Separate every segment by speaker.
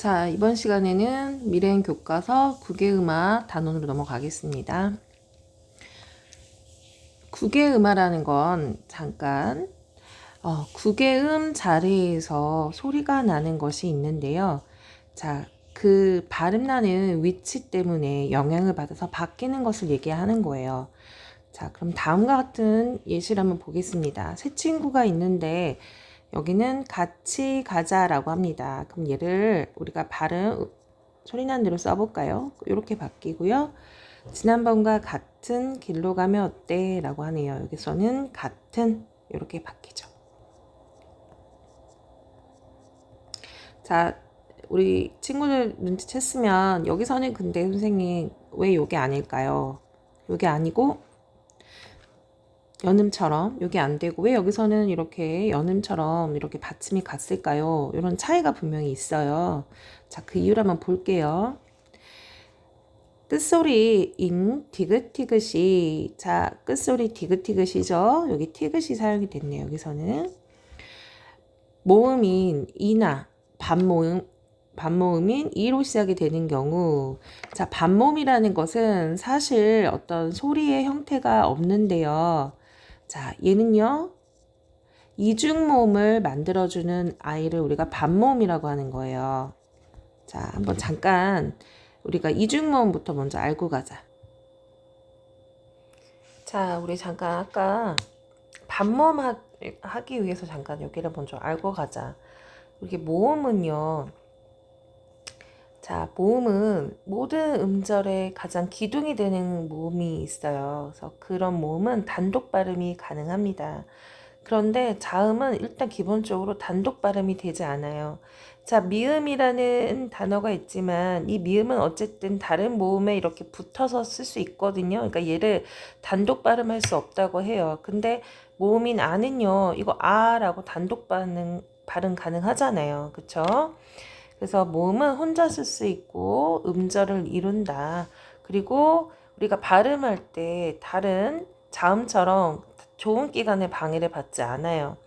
Speaker 1: 자, 이번 시간에는 미래행 교과서 국외음화 단원으로 넘어가겠습니다. 국외음화라는 건 잠깐 국외음 자리에서 소리가 나는 것이 있는데요. 자, 그 발음 나는 위치 때문에 영향을 받아서 바뀌는 것을 얘기하는 거예요. 자, 그럼 다음과 같은 예시를 한번 보겠습니다. 세 친구가 있는데 여기는 같이 가자라고 합니다. 그럼 얘를 우리가 발음 소리난 대로 써볼까요? 이렇게 바뀌고요. 지난번과 같은 길로 가면 어때? 라고 하네요. 여기서는 같은 이렇게 바뀌죠. 자, 우리 친구들 눈치챘으면 여기서는 근데 선생님 왜 요게 아닐까요? 요게 아니고 연음처럼 요게 안 되고 왜 여기서는 이렇게 연음처럼 이렇게 받침이 갔을까요? 이런 차이가 분명히 있어요. 자, 그 이유를 한번 볼게요. 끝소리인 디귿디귿이, 자, 끝소리 디귿디귿이죠. 여기 티귿이 사용이 됐네요. 여기서는 모음인 이나 반모음인 이로 시작이 되는 경우, 자, 반모음이라는 것은 사실 어떤 소리의 형태가 없는데요. 자, 얘는요, 이중모음을 만들어주는 아이를 우리가 반모음이라고 하는 거예요. 자, 한번 잠깐 우리가 이중모음부터 먼저 알고 가자. 자, 우리 잠깐 아까 반모음 하기 위해서 잠깐 여기를 먼저 알고 가자. 이렇게 모음은요. 자, 모음은 모든 음절의 가장 기둥이 되는 모음이 있어요. 그래서 그런 모음은 단독 발음이 가능합니다. 그런데 자음은 일단 기본적으로 단독 발음이 되지 않아요. 자, 미음이라는 단어가 있지만 이 미음은 어쨌든 다른 모음에 이렇게 붙어서 쓸 수 있거든요. 그러니까 얘를 단독 발음할 수 없다고 해요. 근데 모음인 아는요. 이거 아라고 단독 발음 가능하잖아요. 그쵸? 그래서 모음은 혼자 쓸 수 있고 음절을 이룬다. 그리고 우리가 발음할 때 다른 자음처럼 좋은 기관의 방해를 받지 않아요.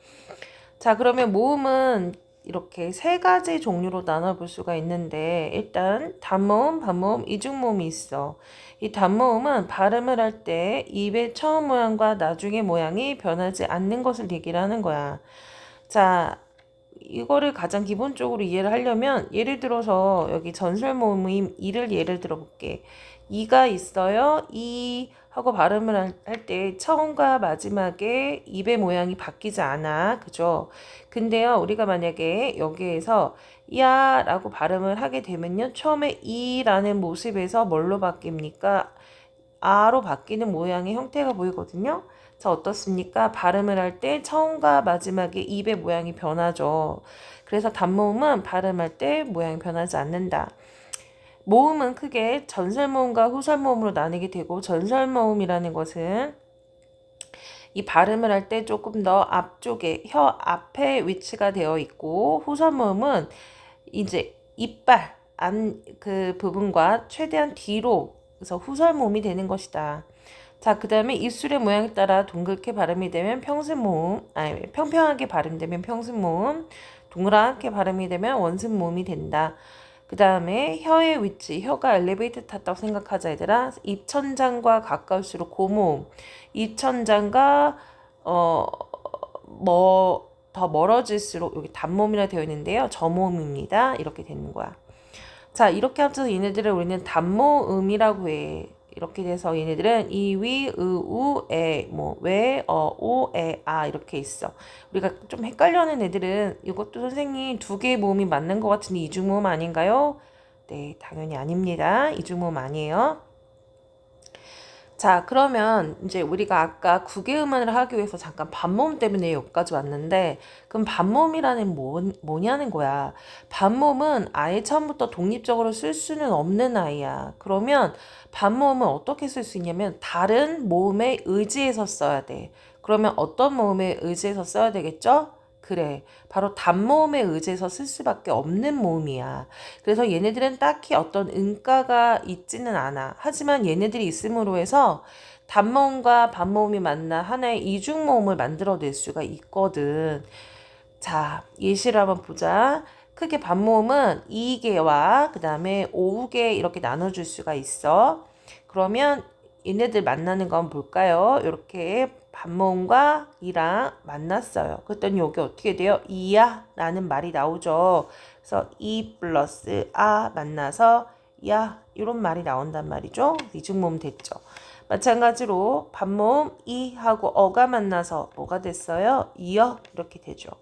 Speaker 1: 자, 그러면 모음은 이렇게 세 가지 종류로 나눠볼 수가 있는데 일단 단모음, 반모음, 이중모음이 있어. 이 단모음은 발음을 할 때 입의 처음 모양과 나중의 모양이 변하지 않는 것을 얘기를 하는 거야. 자, 이거를 가장 기본적으로 이해를 하려면 예를 들어서 여기 전설 모음인 이를 예를 들어 볼게. 이가 있어요. 이 하고 발음을 할 때 처음과 마지막에 입의 모양이 바뀌지 않아. 그죠? 근데요, 우리가 만약에 여기에서 야 라고 발음을 하게 되면요. 처음에 이라는 모습에서 뭘로 바뀝니까? 아로 바뀌는 모양의 형태가 보이거든요. 자, 어떻습니까? 발음을 할 때 처음과 마지막에 입의 모양이 변하죠. 그래서 단모음은 발음할 때 모양이 변하지 않는다. 모음은 크게 전설모음과 후설모음으로 나뉘게 되고, 전설모음이라는 것은 이 발음을 할 때 조금 더 앞쪽에 혀 앞에 위치가 되어 있고, 후설모음은 이제 이빨 안 그 부분과 최대한 뒤로, 그래서 후설모음이 되는 것이다. 자, 그 다음에 입술의 모양에 따라 동그랗게 발음이 되면 평순모음, 아니 평평하게 발음되면 평순모음, 동그랗게 발음이 되면 원순모음이 된다. 그 다음에 혀의 위치, 혀가 엘리베이터 탔다고 생각하자 얘들아. 입천장과 가까울수록 고모음, 입천장과 더 멀어질수록 여기 단모음이라 되어 있는데요. 저모음입니다. 이렇게 되는 거야. 자, 이렇게 합쳐서 얘네들을 우리는 단모음이라고 해. 이렇게 돼서 얘네들은 이, 위, 으, 우, 에, 뭐, 왜, 오, 에, 아 이렇게 있어. 우리가 좀 헷갈려하는 애들은 이것도 선생님 두 개의 모음이 맞는 것 같은데 이중모음 아닌가요? 네, 당연히 아닙니다. 이중모음 아니에요. 자, 그러면 이제 우리가 아까 국외음화를 하기 위해서 잠깐 반모음 때문에 여기까지 왔는데, 그럼 반모음이라는 뭐냐는 거야. 반모음은 아예 처음부터 독립적으로 쓸 수는 없는 아이야. 그러면 반모음은 어떻게 쓸 수 있냐면 다른 모음에 의지해서 써야 돼. 그러면 어떤 모음에 의지해서 써야 되겠죠? 그래. 바로 단모음에 의지해서 쓸 수밖에 없는 모음이야. 그래서 얘네들은 딱히 어떤 음가가 있지는 않아. 하지만 얘네들이 있음으로 해서 단모음과 반모음이 만나 하나의 이중모음을 만들어낼 수가 있거든. 자, 예시를 한번 보자. 크게 반모음은 2개와 그 다음에 5개 이렇게 나눠줄 수가 있어. 그러면 얘네들 만나는 건 볼까요? 이렇게 반모음과 이랑 만났어요. 그랬더니 여기 어떻게 돼요? 이야 라는 말이 나오죠. 그래서 이 플러스 아 만나서 야 이런 말이 나온단 말이죠. 이중모음 됐죠. 마찬가지로 반모음 이 하고 어가 만나서 뭐가 됐어요? 이어 이렇게 되죠.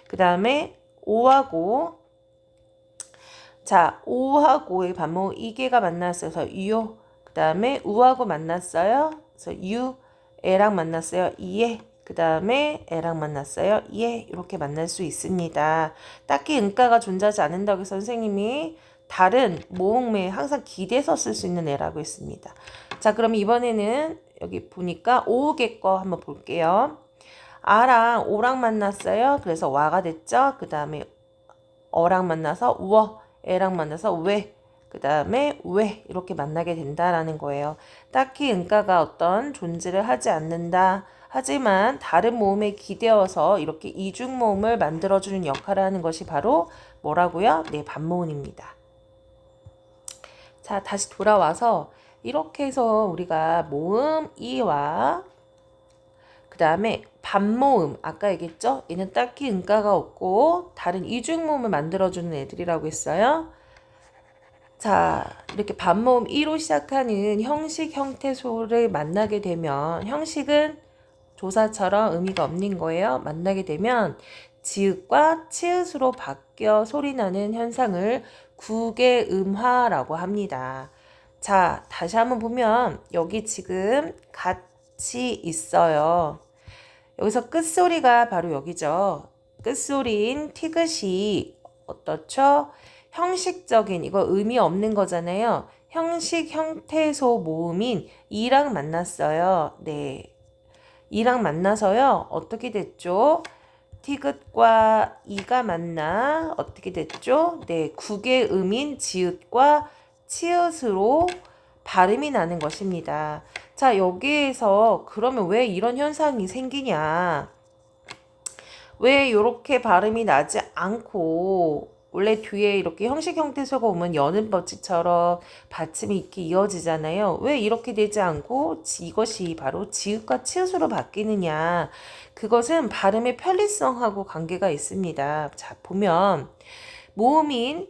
Speaker 1: 그 다음에 오하고 자 오하고의 반모음 이개가 만났어요. 이요. 그 다음에 우하고 만났어요. 그래서 유 애랑 만났어요. 이에. 그 다음에 애랑 만났어요. 예. 이렇게 만날 수 있습니다. 딱히 음가가 존재하지 않는다고 해서 선생님이 다른 모음에 항상 기대서 쓸 수 있는 애라고 했습니다. 자, 그럼 이번에는 여기 보니까 오개 거 한번 볼게요. 아랑 오랑 만났어요. 그래서 와가 됐죠. 그 다음에 어랑 만나서 우어, 애랑 만나서 왜, 그 다음에 왜 이렇게 만나게 된다라는 거예요. 딱히 음가가 어떤 존재를 하지 않는다. 하지만 다른 모음에 기대어서 이렇게 이중 모음을 만들어주는 역할을 하는 것이 바로 뭐라고요? 네, 반모음입니다. 자, 다시 돌아와서 이렇게 해서 우리가 모음 이와 그 다음에 반모음 아까 얘기했죠? 얘는 딱히 음가가 없고 다른 이중모음을 만들어주는 애들이라고 했어요. 자, 이렇게 반모음 2로 시작하는 형식 형태소를 만나게 되면 형식은 조사처럼 의미가 없는 거예요. 만나게 되면 지읒과 치읒으로 바뀌어 소리나는 현상을 구개음화라고 합니다. 자, 다시 한번 보면 여기 지금 같이 있어요. 여기서 끝소리가 바로 여기죠. 끝소리인 티귿이 어떻죠? 형식적인 이거 의미 없는 거잖아요. 형식 형태소 모음인 이랑 만났어요. 네. 이랑 만나서요. 어떻게 됐죠? 티귿과 이가 만나 어떻게 됐죠? 네. 국의 음인 지읒과 치읒으로 발음이 나는 것입니다. 자, 여기에서 그러면 왜 이런 현상이 생기냐? 왜 이렇게 발음이 나지 않고 원래 뒤에 이렇게 형식 형태소가 오면 여는 법칙처럼 받침이 이렇게 이어지잖아요. 왜 이렇게 되지 않고 이것이 바로 지읒과 치읒으로 바뀌느냐. 그것은 발음의 편리성하고 관계가 있습니다. 자, 보면 모음인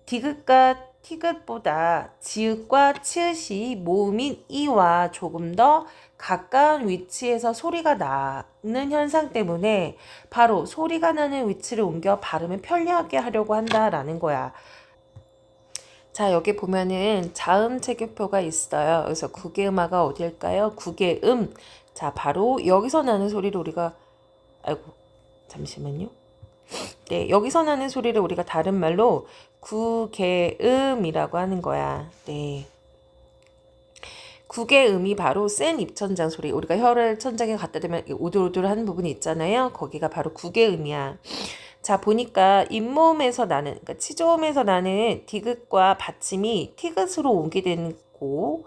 Speaker 1: 디귿과 티귿보다 지읒과 치읒이 모음인 이와 조금 더 가까운 위치에서 소리가 나는 현상 때문에 바로 소리가 나는 위치를 옮겨 발음을 편리하게 하려고 한다라는 거야. 자, 여기 보면은 자음 체교표가 있어요. 그래서 구개음화가 어디일까요? 구개음. 자, 바로 여기서 나는 소리를 우리가 아이고 잠시만요. 네, 여기서 나는 소리를 우리가 다른 말로 구개음이라고 하는 거야. 네. 구개음이 바로 센 입천장 소리. 우리가 혀를 천장에 갖다 대면 오돌오돌하는 부분이 있잖아요. 거기가 바로 구개음이야. 자, 보니까 잇모음에서 나는, 그러니까 치조음에서 나는 디귿과 받침이 티귿으로 오게 되는 고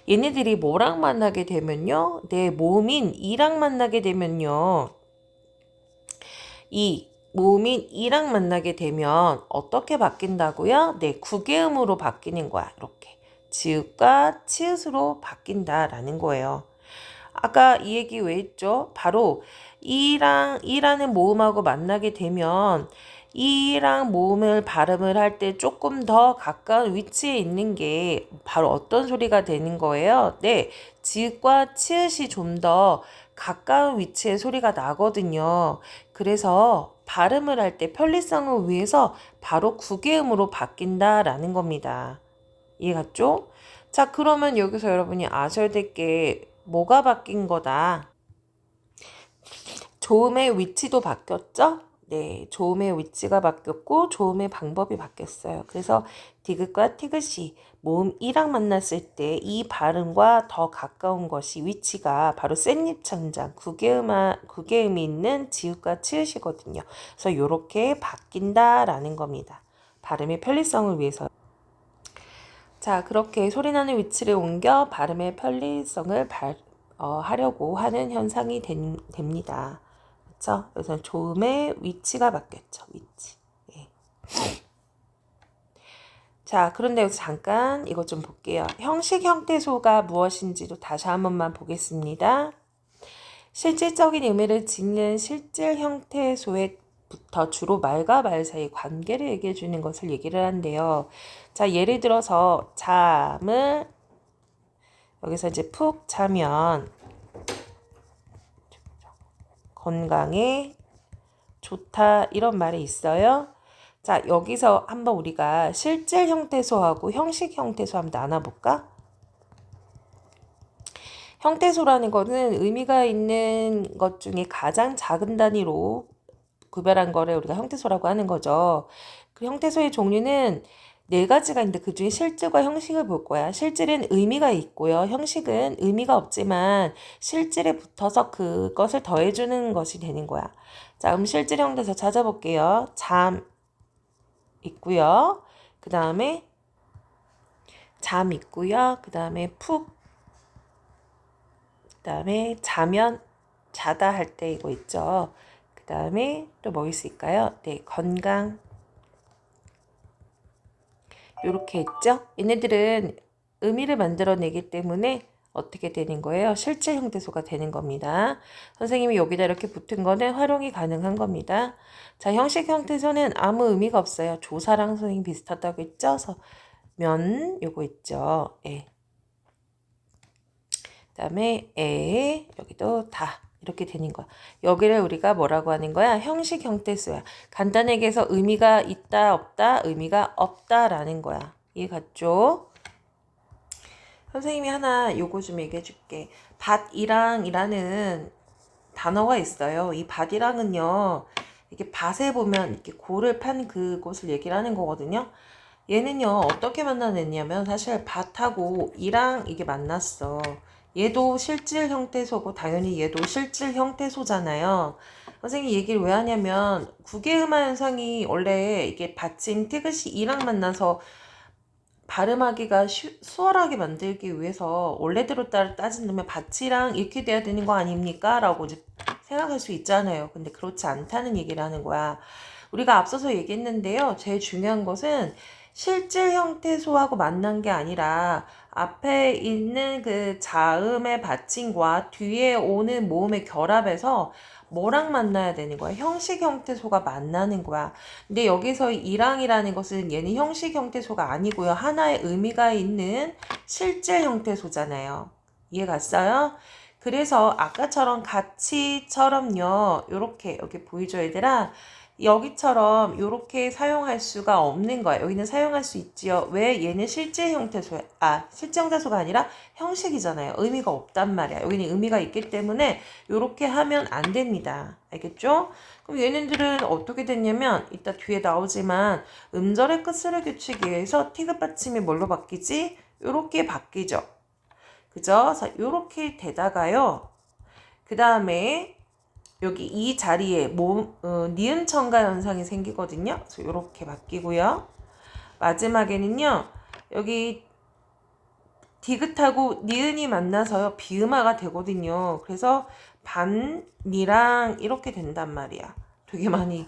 Speaker 1: 얘네들이 뭐랑 만나게 되면요. 네, 모음인 이랑 만나게 되면요. 이 모음인 이랑 만나게 되면 어떻게 바뀐다고요? 네, 구개음으로 바뀌는 거야. 이렇게. 지읒과 치읒으로 바뀐다라는 거예요. 아까 이 얘기 왜 했죠? 바로 이라는 모음하고 만나게 되면 이랑 모음을 발음을 할 때 조금 더 가까운 위치에 있는 게 바로 어떤 소리가 되는 거예요? 네, 지읒과 치읒이 좀 더 가까운 위치에 소리가 나거든요. 그래서 발음을 할 때 편리성을 위해서 바로 구개음으로 바뀐다라는 겁니다. 이해 갔죠? 자, 그러면 여기서 여러분이 아셔야 될 게 뭐가 바뀐 거다? 조음의 위치도 바뀌었죠? 네, 조음의 위치가 바뀌었고 조음의 방법이 바뀌었어요. 그래서 디귿과 티귿이 모음 이랑 만났을 때 이 발음과 더 가까운 것이 위치가 바로 센입천장, 구개음이 있는 지읒과 치읒이거든요. 그래서 이렇게 바뀐다라는 겁니다. 발음의 편리성을 위해서. 자, 그렇게 소리나는 위치를 옮겨 발음의 편리성을 하려고 하는 현상이 됩니다. 그렇죠? 그래서 조음의 위치가 바뀌었죠. 위치. 예. 자, 그런데 여기서 잠깐 이것 좀 볼게요. 형식 형태소가 무엇인지도 다시 한 번만 보겠습니다. 실질적인 의미를 짓는 실질 형태소에부터 주로 말과 말 사이 관계를 얘기해 주는 것을 얘기를 한대요. 자, 예를 들어서 잠을 여기서 이제 푹 자면 건강에 좋다 이런 말이 있어요. 자, 여기서 한번 우리가 실질 형태소하고 형식 형태소 한번 나눠볼까? 형태소라는 것은 의미가 있는 것 중에 가장 작은 단위로 구별한 거를 우리가 형태소라고 하는 거죠. 그 형태소의 종류는 네 가지가 있는데 그 중에 실질과 형식을 볼 거야. 실질은 의미가 있고요. 형식은 의미가 없지만 실질에 붙어서 그것을 더해주는 것이 되는 거야. 자, 그럼 실질 형태소 찾아볼게요. 잠 있고요. 그 다음에 잠 있고요. 그 다음에 푹, 그 다음에 자면 자다 할 때 이거 있죠. 그 다음에 또 뭐 있을까요? 네, 건강. 이렇게 있죠. 얘네들은 의미를 만들어내기 때문에 어떻게 되는 거예요? 실제 형태소가 되는 겁니다. 선생님이 여기다 이렇게 붙은 거는 활용이 가능한 겁니다. 자, 형식 형태소는 아무 의미가 없어요. 조사랑 선생님 비슷하다고 했죠? 그래서 면 요거 있죠. 예. 그다음에 여기도 다 이렇게 되는 거야. 여기를 우리가 뭐라고 하는 거야? 형식 형태수야. 간단하게 해서 의미가 있다 없다 의미가 없다라는 거야. 이해 갔죠? 선생님이 하나 요거 좀 얘기해 줄게. 밭이랑이라는 단어가 있어요. 이 밭이랑은요. 이게 밭에 보면 이렇게 고를 판 그곳을 얘기를 하는 거거든요. 얘는요 어떻게 만나냈냐면 사실 밭하고 이랑 이게 만났어. 얘도 실질 형태소고 당연히 얘도 실질 형태소잖아요. 선생님이 얘기를 왜 하냐면 국외음화 현상이 원래 이게 받침 티귿이 이랑 만나서 발음하기가 수월하게 만들기 위해서 원래대로 따진다면 받치랑 이렇게 돼야 되는 거 아닙니까? 라고 이제 생각할 수 있잖아요. 근데 그렇지 않다는 얘기를 하는 거야. 우리가 앞서서 얘기했는데요. 제일 중요한 것은 실질 형태소하고 만난 게 아니라 앞에 있는 그 자음의 받침과 뒤에 오는 모음의 결합에서 뭐랑 만나야 되는 거야? 형식 형태소가 만나는 거야. 근데 여기서 이랑이라는 것은 얘는 형식 형태소가 아니고요. 하나의 의미가 있는 실질 형태소잖아요. 이해 갔어요? 그래서 아까처럼 같이처럼요. 요렇게 여기 보이죠 얘들아? 여기처럼 이렇게 사용할 수가 없는 거예요. 여기는 사용할 수 있지요. 왜? 얘는 실제 형태소, 실제 형태소가 아니라 형식이잖아요. 의미가 없단 말이야. 여기는 의미가 있기 때문에 이렇게 하면 안 됩니다. 알겠죠? 그럼 얘네들은 어떻게 됐냐면 이따 뒤에 나오지만 음절의 끝을 규치기 위해서 티귿 받침이 뭘로 바뀌지? 이렇게 바뀌죠. 그죠? 이렇게 되다가요. 그 다음에 여기 이 자리에 니은 첨가 현상이 생기거든요. 그래서 이렇게 바뀌고요. 마지막에는요. 여기 디귿하고 니은이 만나서요. 비음화가 되거든요. 그래서 반니랑 이렇게 된단 말이야. 되게 많이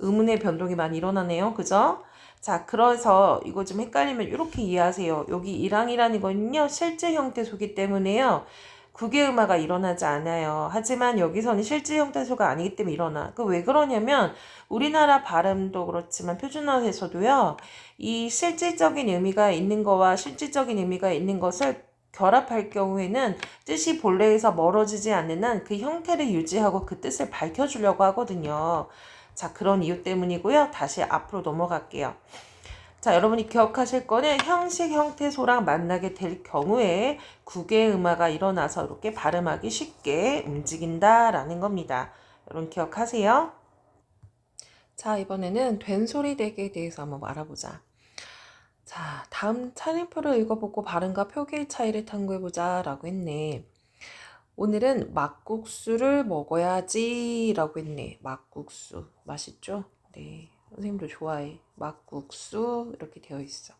Speaker 1: 음운의 변동이 많이 일어나네요. 그죠? 자, 그래서 이거 좀 헷갈리면 이렇게 이해하세요. 여기 이랑이라는 거는요. 실제 형태소기 때문에요. 국외음화가 일어나지 않아요. 하지만 여기서는 실제 형태소가 아니기 때문에 일어나. 그 왜 그러냐면 우리나라 발음도 그렇지만 표준어에서도요. 이 실질적인 의미가 있는 거와 실질적인 의미가 있는 것을 결합할 경우에는 뜻이 본래에서 멀어지지 않는 한 그 형태를 유지하고 그 뜻을 밝혀주려고 하거든요. 자, 그런 이유 때문이고요. 다시 앞으로 넘어갈게요. 자, 여러분이 기억하실 거는 형식 형태소랑 만나게 될 경우에 국외음화가 일어나서 이렇게 발음하기 쉽게 움직인다라는 겁니다. 여러분 기억하세요? 자, 이번에는 된소리 대개에 대해서 한번 알아보자. 자, 다음 차림표를 읽어보고 발음과 표기의 차이를 탐구해보자 라고 했네. 오늘은 막국수를 먹어야지 라고 했네. 막국수 맛있죠? 네, 선생님도 좋아해. 막국수 이렇게 되어 있어.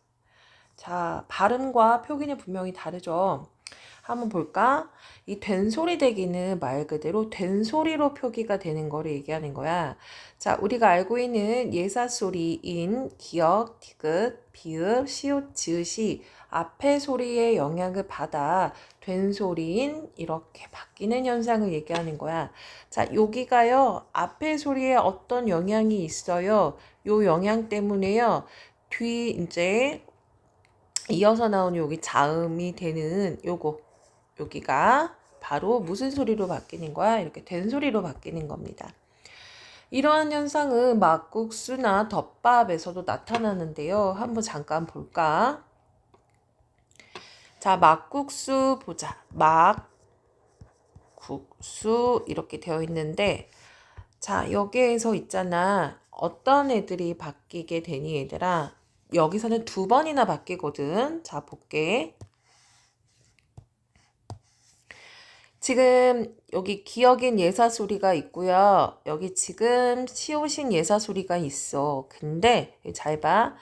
Speaker 1: 자, 발음과 표기는 분명히 다르죠. 한번 볼까? 이 된소리 대기는 말 그대로 된소리로 표기가 되는 거를 얘기하는 거야. 자, 우리가 알고 있는 예사소리인 기역, 디귿, 비읍, 시옷, 지읒이 앞에 소리의 영향을 받아 된소리인 이렇게 바뀌는 현상을 얘기하는 거야. 자, 여기가요. 앞에 소리에 어떤 영향이 있어요. 요 영향 때문에요. 뒤 이제 이어서 나오는 여기 자음이 되는 요거 여기가 바로 무슨 소리로 바뀌는 거야? 이렇게 된 소리로 바뀌는 겁니다. 이러한 현상은 막국수나 덮밥에서도 나타나는데요. 한번 잠깐 볼까? 자, 막국수 보자. 막국수 이렇게 되어 있는데 자, 여기에서 있잖아. 어떤 애들이 바뀌게 되니 얘들아? 여기서는 2번이나 바뀌거든. 자, 볼게. 지금 여기 기역인 예사소리가 있고요. 여기 지금 시옷인 예사소리가 있어. 근데 잘 봐.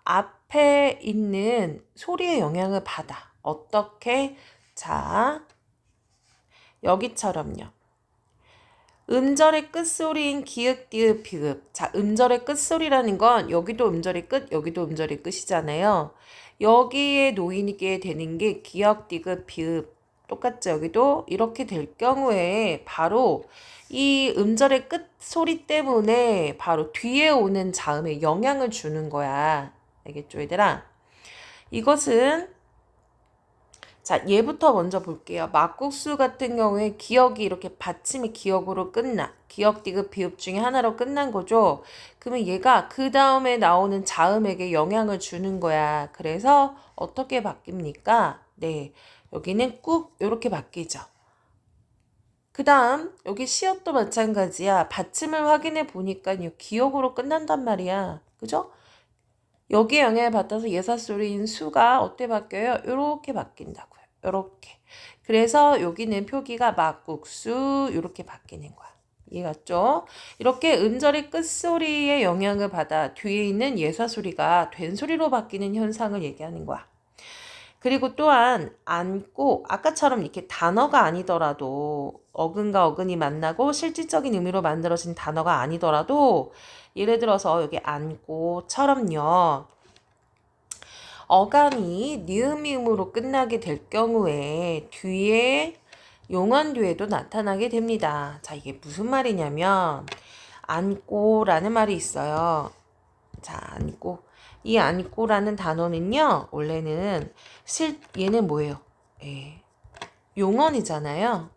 Speaker 1: 앞에 있는 소리의 영향을 받아. 어떻게? 자, 여기처럼요. 음절의 끝소리인 기읍, 디귿, 비읍. 자, 음절의 끝소리라는 건 여기도 음절의 끝, 여기도 음절의 끝이잖아요. 여기에 놓이게 되는 게 기역, 디귿, 비읍. 똑같죠? 여기도 이렇게 될 경우에 바로 이 음절의 끝 소리 때문에 바로 뒤에 오는 자음에 영향을 주는 거야. 알겠죠, 얘들아? 이것은 자, 얘부터 먼저 볼게요. 막국수 같은 경우에 기역이 이렇게 받침이 기역으로 끝나. 기역, 디귿, 비읍 중에 하나로 끝난 거죠. 그러면 얘가 그 다음에 나오는 자음에게 영향을 주는 거야. 그래서 어떻게 바뀝니까? 네, 여기는 꾹 이렇게 바뀌죠. 그 다음 여기 시옷도 마찬가지야. 받침을 확인해 보니까 기역으로 끝난단 말이야. 그죠? 여기에 영향을 받아서 예사소리인 수가 어떻게 바뀌어요? 이렇게 바뀐다고요. 이렇게. 그래서 여기는 표기가 막국수 이렇게 바뀌는 거야. 이해갔죠? 이렇게 음절의 끝소리에 영향을 받아 뒤에 있는 예사소리가 된소리로 바뀌는 현상을 얘기하는 거야. 그리고 또한 안고 아까처럼 이렇게 단어가 아니더라도 어근과 어근이 만나고 실질적인 의미로 만들어진 단어가 아니더라도 예를 들어서 여기 안고처럼요. 어감이 니음이음으로 끝나게 될 경우에 뒤에 용언 뒤에도 나타나게 됩니다. 자, 이게 무슨 말이냐면 안고라는 말이 있어요. 자, 안고. 이 안고라는 단어는요. 원래는 얘는 뭐예요? 예. 용언이잖아요.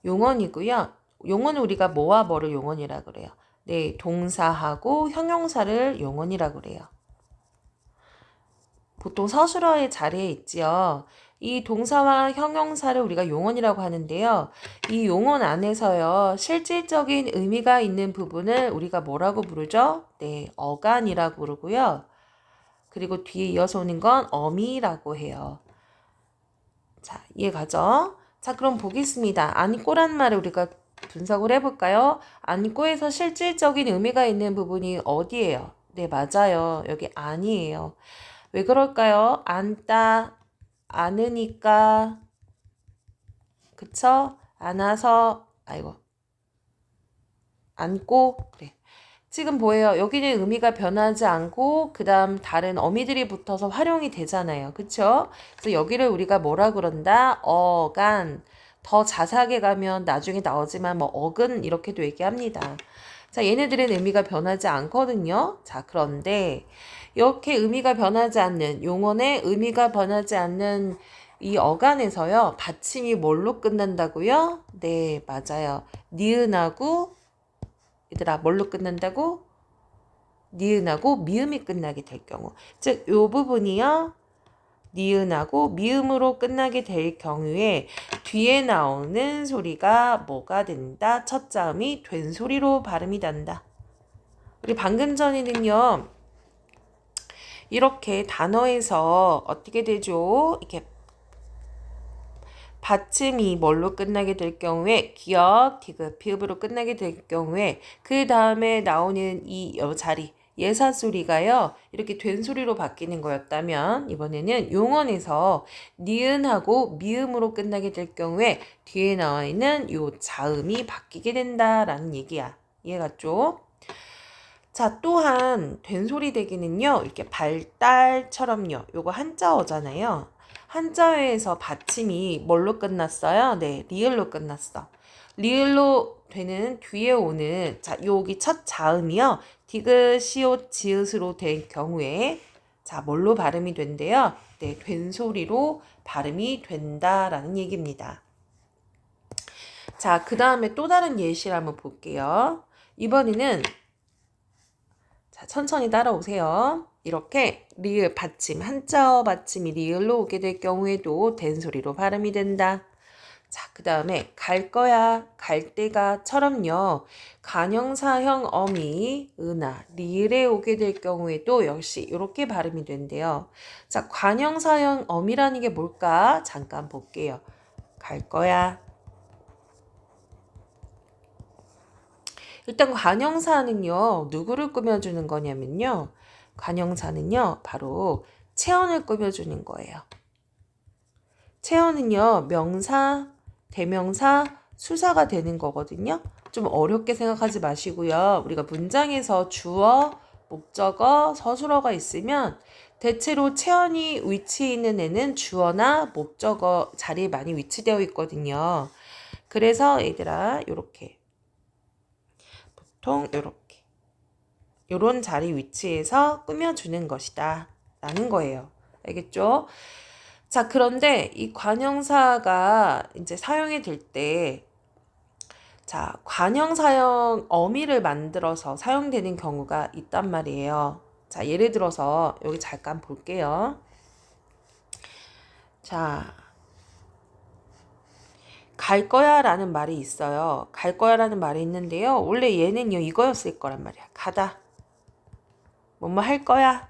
Speaker 1: 용언이고요. 용언은 우리가 뭐와 뭐를 용언이라 그래요? 네, 동사하고 형용사를 용언이라 그래요. 보통 서술어의 자리에 있지요. 이 동사와 형용사를 우리가 용언이라고 하는데요. 이 용언 안에서요. 실질적인 의미가 있는 부분을 우리가 뭐라고 부르죠? 네, 어간이라고 부르고요. 그리고 뒤에 이어서 오는 건 어미라고 해요. 자, 이해가죠? 자, 그럼 보겠습니다. 안고란 말을 우리가 분석을 해볼까요? 안고에서 실질적인 의미가 있는 부분이 어디예요? 네, 맞아요. 여기 안이에요. 왜 그럴까요? 안다, 안으니까, 그쵸? 안아서, 아이고, 안고, 그래. 지금 뭐예요? 여기는 의미가 변하지 않고 그 다음 다른 어미들이 붙어서 활용이 되잖아요. 그쵸? 그래서 여기를 우리가 뭐라 그런다? 어간. 더 자세하게 가면 나중에 나오지만 뭐 어근 이렇게도 얘기합니다. 자, 얘네들은 의미가 변하지 않거든요. 자, 그런데 이렇게 의미가 변하지 않는 용언의 의미가 변하지 않는 이 어간에서요. 받침이 뭘로 끝난다고요? 네, 맞아요. 니은하고 얘들아 뭘로 끝난다고? 니은하고 미음이 끝나게 될 경우. 즉, 요 부분이요. 니은하고 미음으로 끝나게 될 경우에 뒤에 나오는 소리가 뭐가 된다? 첫 자음이 된 소리로 발음이 난다. 우리 방금 전에는요. 이렇게 단어에서 어떻게 되죠? 이렇게 받침이 뭘로 끝나게 될 경우에 기역, 디귿, 비읍으로 끝나게 될 경우에 그 다음에 나오는 이 자리 예사소리가요 이렇게 된소리로 바뀌는 거였다면 이번에는 용언에서 니은하고 미음으로 끝나게 될 경우에 뒤에 나와 있는 요 자음이 바뀌게 된다라는 얘기야. 이해갔죠? 자, 또한 된소리 대기는요 이렇게 발달처럼요 요거 한자어잖아요. 한자어에서 받침이 뭘로 끝났어요? 네, 리을로 끝났어. 리을로 되는 뒤에 오는 자 여기 첫 자음이요 디귿 시옷 지읒으로 된 경우에 자 뭘로 발음이 된대요? 네, 된소리로 발음이 된다라는 얘기입니다. 자, 그 다음에 또 다른 예시를 한번 볼게요. 이번에는 자, 천천히 따라오세요. 이렇게 리을 받침, 한자어 받침이 리을로 오게 될 경우에도 된소리로 발음이 된다. 자, 그 다음에 갈 거야, 갈 때가처럼요. 관형사형 어미, 은하, 리을에 오게 될 경우에도 역시 이렇게 발음이 된대요. 자, 관형사형 어미라는 게 뭘까? 잠깐 볼게요. 갈 거야. 일단 관형사는요. 누구를 꾸며주는 거냐면요. 관형사는요. 바로 체언을 꾸며주는 거예요. 체언은요. 명사, 대명사, 수사가 되는 거거든요. 좀 어렵게 생각하지 마시고요. 우리가 문장에서 주어, 목적어, 서술어가 있으면 대체로 체언이 위치해 있는 애는 주어나 목적어 자리에 많이 위치되어 있거든요. 그래서 얘들아 요렇게 보통 요렇게 요런 자리 위치에서 꾸며주는 것이다 라는 거예요. 알겠죠? 자, 그런데 이 관형사가 이제 사용이 될 때, 자, 관형사형 어미를 만들어서 사용되는 경우가 있단 말이에요. 자, 예를 들어서 여기 잠깐 볼게요. 자, 갈 거야 라는 말이 있어요. 갈 거야 라는 말이 있는데요. 원래 얘는요, 이거였을 거란 말이야. 가다. 뭐뭐 할 거야.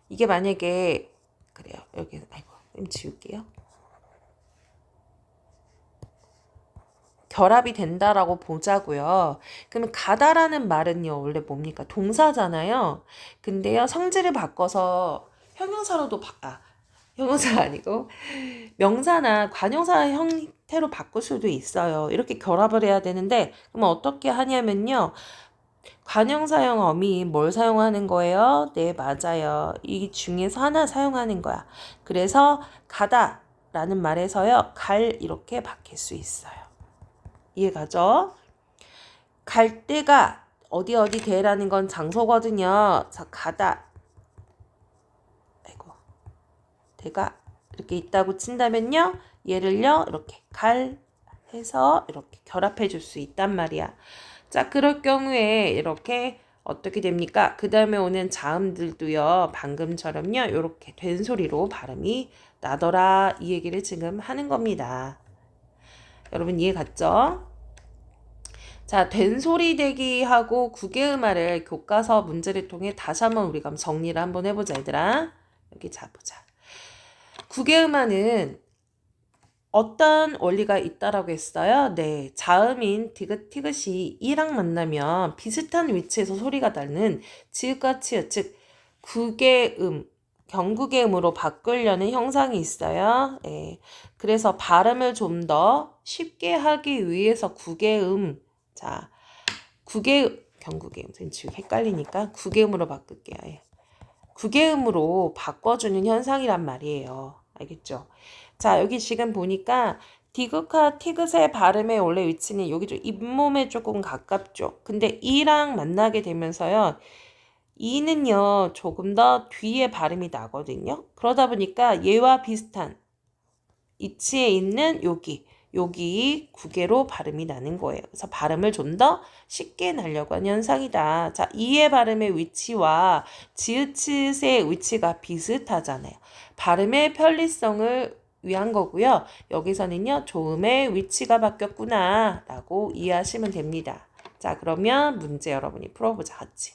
Speaker 1: 이게 만약에, 그래요. 여기, 아이고, 좀 지울게요. 결합이 된다라고 보자고요. 그러면 가다라는 말은요. 원래 뭡니까? 동사잖아요. 근데요. 성질을 바꿔서 형용사로도 형용사가 아니고 명사나 관용사 형태로 바꿀 수도 있어요. 이렇게 결합을 해야 되는데 그럼 어떻게 하냐면요. 관형사형 어미 뭘 사용하는 거예요? 네, 맞아요. 이 중에서 하나 사용하는 거야. 그래서 가다라는 말에서요. 갈 이렇게 바뀔 수 있어요. 이해가죠? 갈 데가 어디 대라는 건 장소거든요. 자, 가다. 아이고. 대가 이렇게 있다고 친다면요. 얘를요. 이렇게 갈 해서 이렇게 결합해 줄 수 있단 말이야. 자, 그럴 경우에 이렇게 어떻게 됩니까? 그 다음에 오는 자음들도요. 방금처럼요. 이렇게 된 소리로 발음이 나더라. 이 얘기를 지금 하는 겁니다. 여러분 이해 갔죠? 자, 된소리 대기하고 국외음화를 교과서 문제를 통해 다시 한번 우리가 정리를 한번 해보자, 얘들아. 여기 자, 보자. 국외음화는 어떤 원리가 있다라고 했어요? 네, 자음인 디귿, 티귿이 이랑 만나면 비슷한 위치에서 소리가 나는 지읒과 치읒, 즉 국외음, 경국외음으로 바꾸려는 형상이 있어요. 네, 그래서 발음을 좀 더 쉽게 하기 위해서 국외음, 자, 경국외음, 지금 헷갈리니까 국외음으로 바꿀게요. 예. 국외음으로 바꿔주는 현상이란 말이에요. 알겠죠? 자, 여기 지금 보니까 디귿과 티귿의 발음의 원래 위치는 여기 좀 잇몸에 조금 가깝죠. 근데 이랑 만나게 되면서요. 이는요, 조금 더 뒤에 발음이 나거든요. 그러다 보니까 얘와 비슷한 이치에 있는 여기 국외로 발음이 나는 거예요. 그래서 발음을 좀 더 쉽게 나려고 하는 현상이다. 자, 이의 발음의 위치와 지읒의 위치가 비슷하잖아요. 발음의 편리성을 위한 거고요. 여기서는요. 조음의 위치가 바뀌었구나 라고 이해하시면 됩니다. 자, 그러면 문제 여러분이 풀어보자 같이.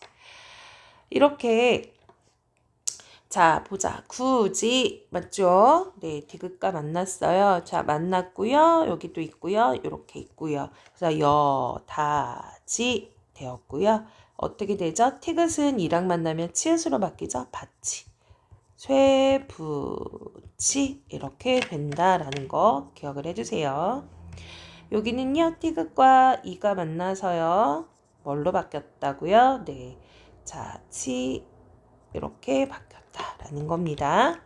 Speaker 1: 이렇게 자, 보자. 굳이 맞죠? 네, 디귿과 만났어요. 자, 만났고요. 여기 또 있고요. 이렇게 있고요. 그래서 여, 다, 지 되었고요. 어떻게 되죠? 티귿은 이랑 만나면 치읓으로 바뀌죠? 받치. 쇠부치 이렇게 된다라는 거 기억을 해주세요. 여기는요, 티귿과 이가 만나서요, 뭘로 바뀌었다고요? 네, 자, 치 이렇게 바뀌었다라는 겁니다.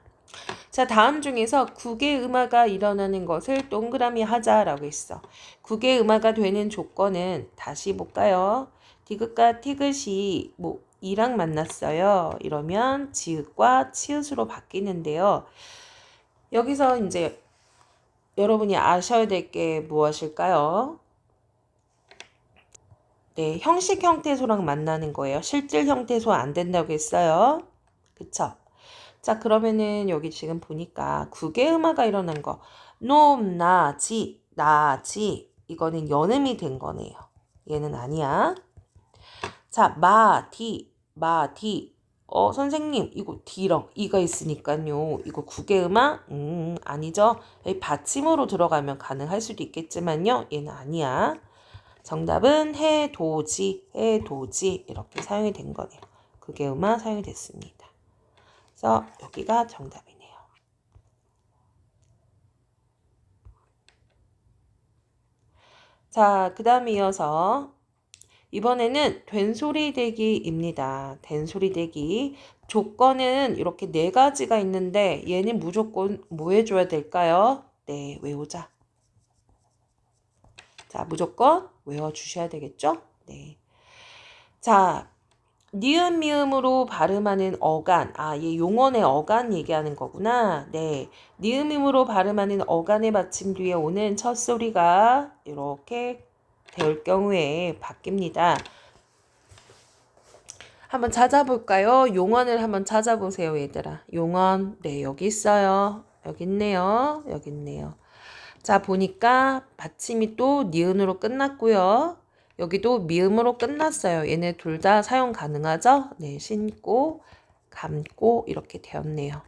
Speaker 1: 자, 다음 중에서 국외음화가 일어나는 것을 동그라미 하자라고 했어. 국외음화가 되는 조건은 다시 볼까요? 디귿과 티귿이 이랑 만났어요. 이러면 지읒과 치읓으로 바뀌는데요. 여기서 이제 여러분이 아셔야 될 게 무엇일까요? 네, 형식 형태소랑 만나는 거예요. 실질 형태소 안 된다고 했어요. 그쵸? 자, 그러면은 여기 지금 보니까 국외음화가 일어난 거. 놈, 나, 지, 이거는 연음이 된 거네요. 얘는 아니야. 자, 마, 디. 선생님, 이거 디랑 이가 있으니까요. 이거 국외음화? 아니죠. 받침으로 들어가면 가능할 수도 있겠지만요. 얘는 아니야. 정답은 해도지 이렇게 사용이 된 거네요. 국외음화 사용이 됐습니다. 그래서 여기가 정답이네요. 자, 그 다음에 이어서 이번에는 된소리 대기입니다. 된소리 대기. 조건은 이렇게 4가지가 있는데 얘는 무조건 뭐 해줘야 될까요? 네, 외우자. 자, 무조건 외워주셔야 되겠죠? 네. 자, 니은 미음으로 발음하는 어간. 얘 용언의 어간 얘기하는 거구나. 네. 니은 미음으로 발음하는 어간의 받침 뒤에 오는 첫 소리가 이렇게 될 경우에 바뀝니다. 한번 찾아볼까요? 용언을 한번 찾아보세요, 얘들아. 용언. 네, 여기 있어요. 여기 있네요. 여기 있네요. 자, 보니까 받침이 또 니은으로 끝났고요. 여기도 미음으로 끝났어요. 얘네 둘 다 사용 가능하죠? 네, 신고, 감고 이렇게 되었네요.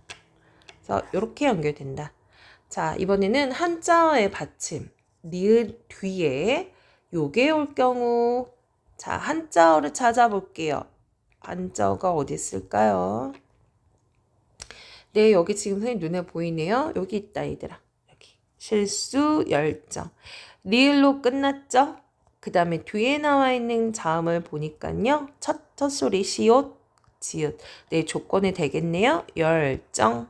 Speaker 1: 그래서 이렇게 연결된다. 자, 이번에는 한자어의 받침, 니은 뒤에 요게 올 경우, 자, 한자어를 찾아볼게요. 한자어가 어디 있을까요? 네, 여기 지금 선생님 눈에 보이네요. 여기 있다, 얘들아. 여기. 실수, 열정. 리을로 끝났죠? 그 다음에 뒤에 나와 있는 자음을 보니까요. 첫 소리 시옷, 지읒. 네, 조건이 되겠네요. 열정,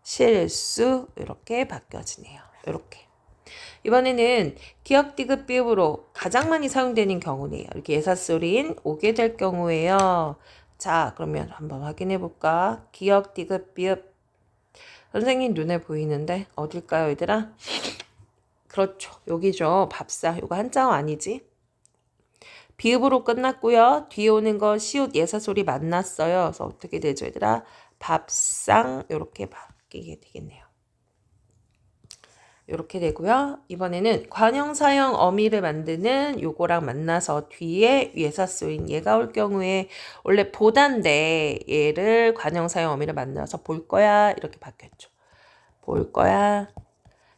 Speaker 1: 실수 이렇게 바뀌어지네요. 이렇게. 이번에는 기역, 디귿, 비읍으로 가장 많이 사용되는 경우네요. 이렇게 예사소리인 오게 될 경우에요. 자, 그러면 한번 확인해 볼까? 기역, 디귿, 비읍. 선생님 눈에 보이는데 어딜까요, 얘들아? 그렇죠. 여기죠. 밥상. 이거 한자어 아니지? 비읍으로 끝났고요. 뒤에 오는 거 시옷 예사소리 만났어요. 그래서 어떻게 되죠, 얘들아? 밥상 이렇게 바뀌게 되겠네요. 이렇게 되고요. 이번에는 관형사형 어미를 만드는 요거랑 만나서 뒤에 예사소인 얘가 올 경우에 원래 보단데 얘를 관형사형 어미를 만나서 볼 거야 이렇게 바뀌었죠. 볼 거야.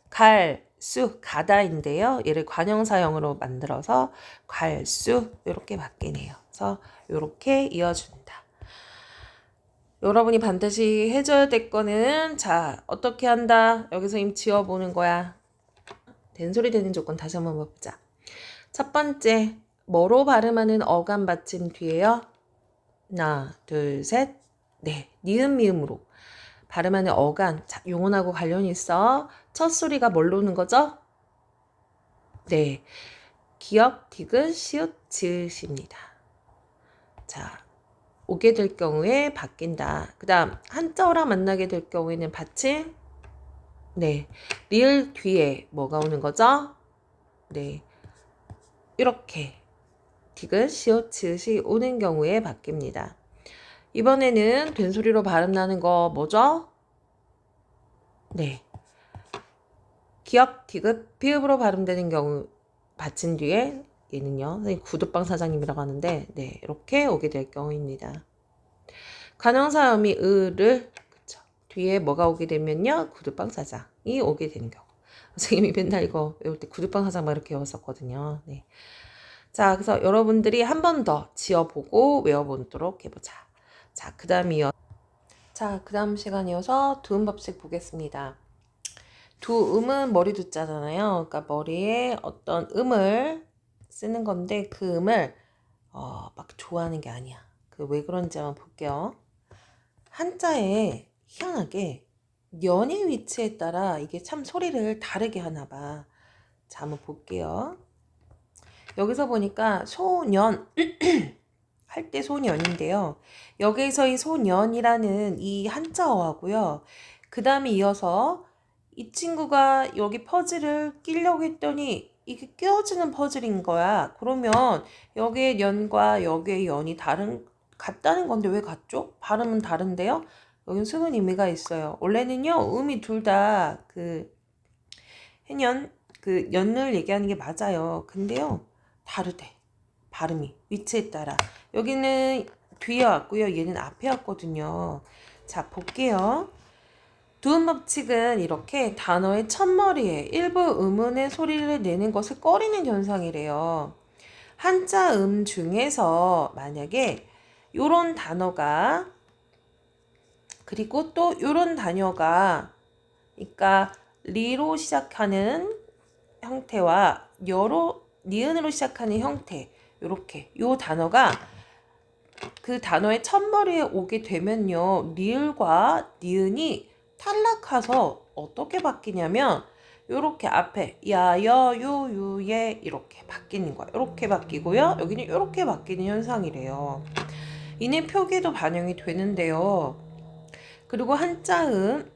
Speaker 1: 갈수 가다인데요. 얘를 관형사형으로 만들어서 갈수 이렇게 바뀌네요. 그래서 이렇게 이어준다. 여러분이 반드시 해줘야 될 거는 자 어떻게 한다. 여기서 임 지워보는 거야. 된소리 되는 조건 다시 한번 보자. 첫 번째 뭐로 발음하는 어감 받침 뒤에요. 하나 둘 셋. 네, 니은 미음으로 발음하는 어간. 자, 용언하고 관련이 있어. 첫 소리가 뭘로 오는 거죠? 네, 기역, 디귿, 시읒, 지읒입니다. 자, 오게 될 경우에 바뀐다. 그 다음 한자어랑 만나게 될 경우에는 받침. 네, 리을 뒤에 뭐가 오는 거죠? 네, 이렇게 디귿, 시읒, 지읒이 오는 경우에 바뀝니다. 이번에는 된소리로 발음 나는 거 뭐죠? 네, 기역, 디귿, 비읍으로 발음되는 경우 받침 뒤에 얘는요. 선생님 구두방 사장님이라고 하는데 네, 이렇게 오게 될 경우입니다. 관형사음이 을을 그쵸. 뒤에 뭐가 오게 되면요. 구두방 사장이 오게 되는 경우. 선생님이 맨날 이거 외울 때 구두방 사장 막 이렇게 외웠었거든요. 네. 자, 그래서 여러분들이 한 번 더 지어보고 외워보도록 해보자. 자, 그 다음 시간이어서 두음 법칙 보겠습니다. 두음은 머리 두자잖아요. 그러니까 머리에 어떤 음을 쓰는 건데 그 음을 막 좋아하는 게 아니야. 그 왜 그런지 한번 볼게요. 한자에 희한하게 년의 위치에 따라 이게 참 소리를 다르게 하나 봐. 자, 한번 볼게요. 여기서 보니까 소년 할 때 소년인데요. 여기서 이 소년이라는 이 한자어하고요. 그 다음에 이어서 이 친구가 여기 퍼즐을 끼려고 했더니 이게 끼워지는 퍼즐인 거야. 그러면 여기에 년과 여기에 연이 같다는 건데 왜 같죠? 발음은 다른데요. 여기는 숨은 의미가 있어요. 원래는요, 음이 둘 다 그 해년 그 연을 얘기하는 게 맞아요. 근데요, 다르대. 발음이 위치에 따라. 여기는 뒤에 왔고요. 얘는 앞에 왔거든요. 자, 볼게요. 두음 법칙은 이렇게 단어의 첫머리에 일부 음운의 소리를 내는 것을 꺼리는 현상이래요. 한자 음 중에서 만약에 요런 단어가 그리고 또 요런 단어가 그러니까 리로 시작하는 형태와 여로 니은으로 시작하는 형태 요렇게 요 단어가 그 단어의 첫머리에 오게 되면요. 리을과 니은이 탈락해서 어떻게 바뀌냐면 요렇게 앞에 야, 여, 유, 유, 예 이렇게 바뀌는 거야. 이렇게 바뀌고요. 여기는 이렇게 바뀌는 현상이래요. 이내 표기도 반영이 되는데요. 그리고 한자음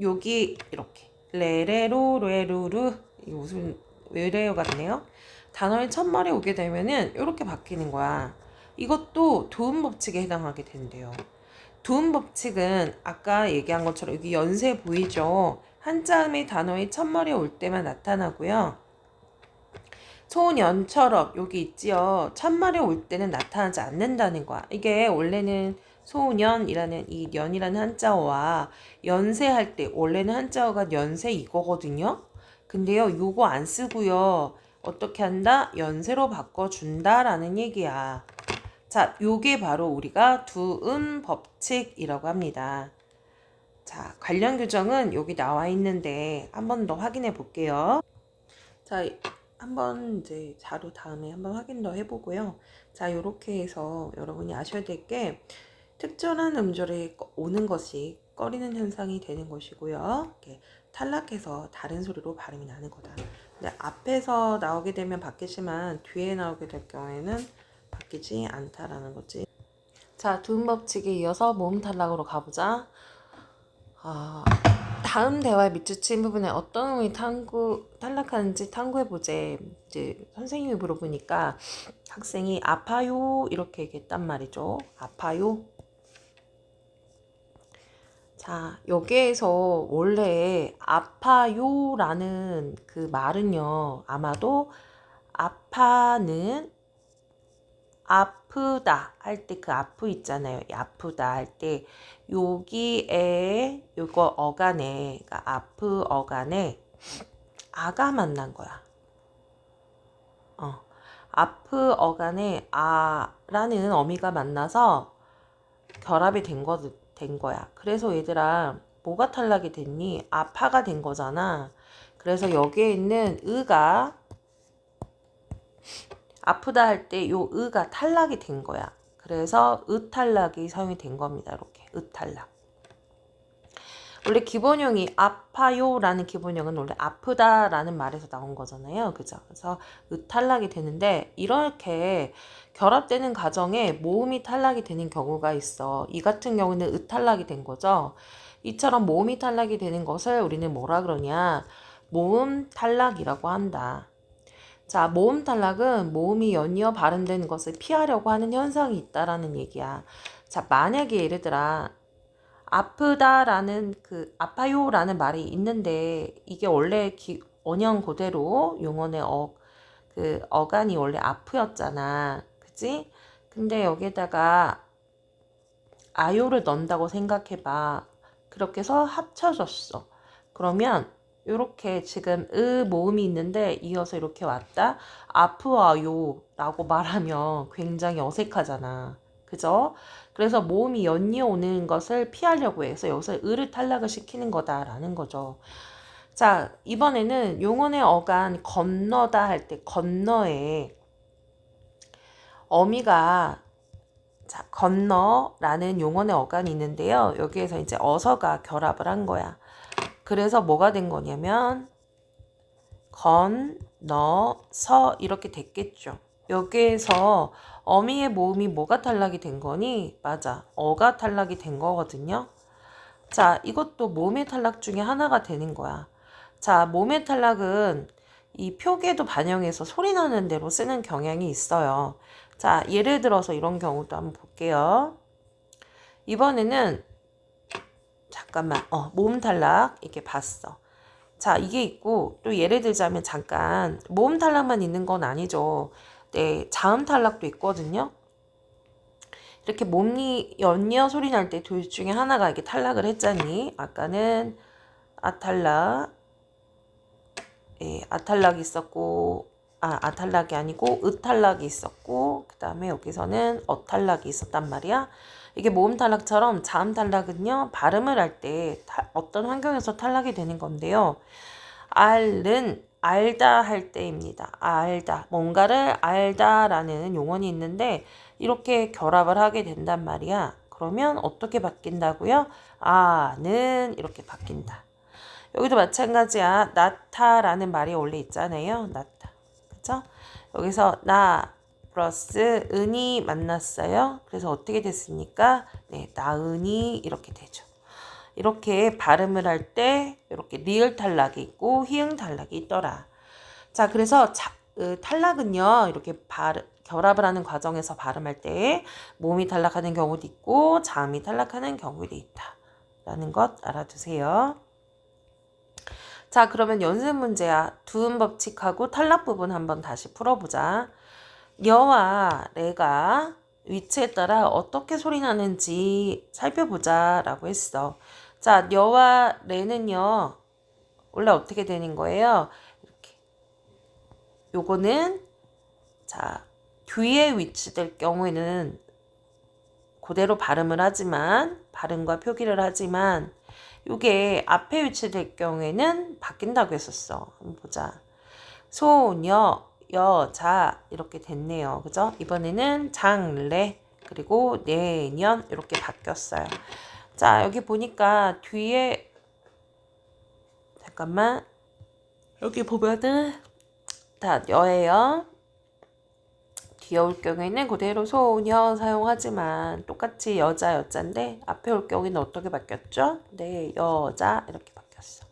Speaker 1: 여기 이렇게 레레로 레루루 이게 무슨 외래어 같네요. 단어의 첫말에 오게 되면은 이렇게 바뀌는 거야. 이것도 두음 법칙에 해당하게 된대요. 두음 법칙은 아까 얘기한 것처럼 여기 연세 보이죠? 한자음이 단어의 첫말에 올 때만 나타나고요. 소년처럼 여기 있지요. 첫말에 올 때는 나타나지 않는다는 거야. 이게 원래는 소년이라는 이 년이라는 한자어와 연세할 때 원래는 한자어가 연세 이거거든요. 근데요, 요거 안 쓰고요. 어떻게 한다? 연세로 바꿔준다라는 얘기야. 자, 요게 바로 우리가 두음 법칙이라고 합니다. 자, 관련 규정은 여기 나와 있는데 한 번 더 확인해 볼게요. 자, 한번 이제 자료 다음에 한번 확인 더 해보고요. 자, 요렇게 해서 여러분이 아셔야 될 게 특정한 음절에 오는 것이 꺼리는 현상이 되는 것이고요. 이렇게 탈락해서 다른 소리로 발음이 나는 거다. 근데 앞에서 나오게 되면 바뀌지만 뒤에 나오게 될 경우에는 바뀌지 않다라는 거지. 자, 두음 법칙에 이어서 모음 탈락으로 가보자. 다음 대화의 밑줄친 부분에 어떤 음이 탈락하는지 탐구해보재. 이제 선생님이 물어보니까 학생이 아파요 이렇게 얘기했단 말이죠. 아파요. 자, 여기에서 원래 아파요라는 그 말은요. 아마도 아파는 아프다 할 때 그 아프 있잖아요. 아프다 할 때 여기에 요거 어간에 그러니까 아프 어간에 아가 만난 거야. 아프 어간에 아라는 어미가 만나서 결합이 된 거야. 그래서 얘들아 뭐가 탈락이 됐니? 아파가 된 거잖아. 그래서 여기에 있는 의가 아프다 할 때 요 의가 탈락이 된 거야. 그래서 의탈락이 사용이 된 겁니다. 이렇게 의탈락. 원래 기본형이 아파요라는 기본형은 원래 아프다라는 말에서 나온 거잖아요. 그죠? 그래서 의탈락이 되는데 이렇게 결합되는 과정에 모음이 탈락이 되는 경우가 있어. 이 같은 경우는 의탈락이 된 거죠. 이처럼 모음이 탈락이 되는 것을 우리는 뭐라 그러냐? 모음 탈락이라고 한다. 자, 모음 탈락은 모음이 연이어 발음되는 것을 피하려고 하는 현상이 있다라는 얘기야. 자, 만약에 예를 들어 아프다라는 그 아파요라는 말이 있는데 이게 원래 원형 그대로 용언의 그 어간이 원래 아프였잖아. 그치? 근데 여기에다가 아요를 넣는다고 생각해봐. 그렇게 해서 합쳐졌어. 그러면 요렇게 지금 모음이 있는데 이어서 이렇게 왔다. 아프와요 라고 말하면 굉장히 어색하잖아. 그죠? 그래서 모음이 연이어 오는 것을 피하려고 해서 여기서 를 탈락을 시키는 거다라는 거죠. 자, 이번에는 용언의 어간 건너다 할 때 건너에 어미가 자, 건너라는 용언의 어간이 있는데요. 여기에서 이제 어서가 결합을 한 거야. 그래서 뭐가 된 거냐면 건너서 이렇게 됐겠죠. 여기에서 어미의 모음이 뭐가 탈락이 된 거니? 맞아. 어가 탈락이 된 거거든요. 자, 이것도 모음의 탈락 중에 하나가 되는 거야. 자, 모음의 탈락은 이 표계도 반영해서 소리 나는 대로 쓰는 경향이 있어요. 자, 예를 들어서 이런 경우도 한번 볼게요. 이번에는 잠깐만, 모음 탈락 이렇게 봤어. 자, 이게 있고 또 예를 들자면 잠깐 모음 탈락만 있는 건 아니죠. 네, 자음 탈락도 있거든요. 이렇게 몸이 연이어 소리 날 때 둘 중에 하나가 이렇게 탈락을 했잖니. 아까는 아탈락, 예, 아탈락이 있었고, 아탈락이 아니고 으탈락이 있었고, 그 다음에 여기서는 어탈락이 있었단 말이야. 이게 모음 탈락처럼 자음 탈락은요, 발음을 할 때 어떤 환경에서 탈락이 되는 건데요. 알은 알다 할 때입니다. 알다. 뭔가를 알다라는 용언이 있는데 이렇게 결합을 하게 된단 말이야. 그러면 어떻게 바뀐다고요? 아는 이렇게 바뀐다. 여기도 마찬가지야. 나타라는 말이 원래 있잖아요. 나타. 그쵸? 여기서 나 플러스 은이 만났어요. 그래서 어떻게 됐습니까? 네, 나은이 이렇게 되죠. 이렇게 발음을 할 때 이렇게 리을 탈락이 있고 히응 탈락이 있더라. 자, 그래서 탈락은요. 이렇게 결합을 하는 과정에서 발음할 때 몸이 탈락하는 경우도 있고 자음이 탈락하는 경우도 있다. 라는 것 알아두세요. 자, 그러면 연습 문제야. 두음 법칙하고 탈락 부분 한번 다시 풀어보자. 여와 레가 위치에 따라 어떻게 소리 나는지 살펴보자 라고 했어. 자, 여와 레는요. 원래 어떻게 되는 거예요? 이렇게. 요거는 자, 뒤에 위치될 경우에는 그대로 발음을 하지만 발음과 표기를 하지만 요게 앞에 위치될 경우에는 바뀐다고 했었어. 한번 보자. 소녀, 여자 이렇게 됐네요. 그죠? 이번에는 장래 그리고 내년 이렇게 바뀌었어요. 자, 여기 보니까 뒤에 잠깐만 여기 보면은 다 여예요. 뒤에 올 경우에는 그대로 소녀 사용하지만 똑같이 여자 여자인데 앞에 올 경우에는 어떻게 바뀌었죠? 네, 여자 이렇게 바뀌었어.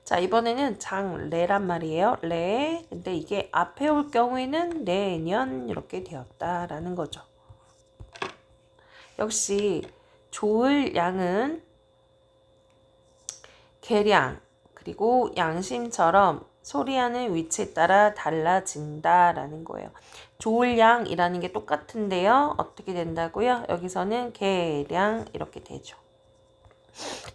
Speaker 1: 자, 이번에는 장래란 말이에요. 래. 근데 이게 앞에 올 경우에는 내년 이렇게 되었다라는 거죠. 역시 좋을 양은 계량 그리고 양심처럼 소리하는 위치에 따라 달라진다라는 거예요. 좋을 양이라는 게 똑같은데요. 어떻게 된다고요? 여기서는 계량 이렇게 되죠.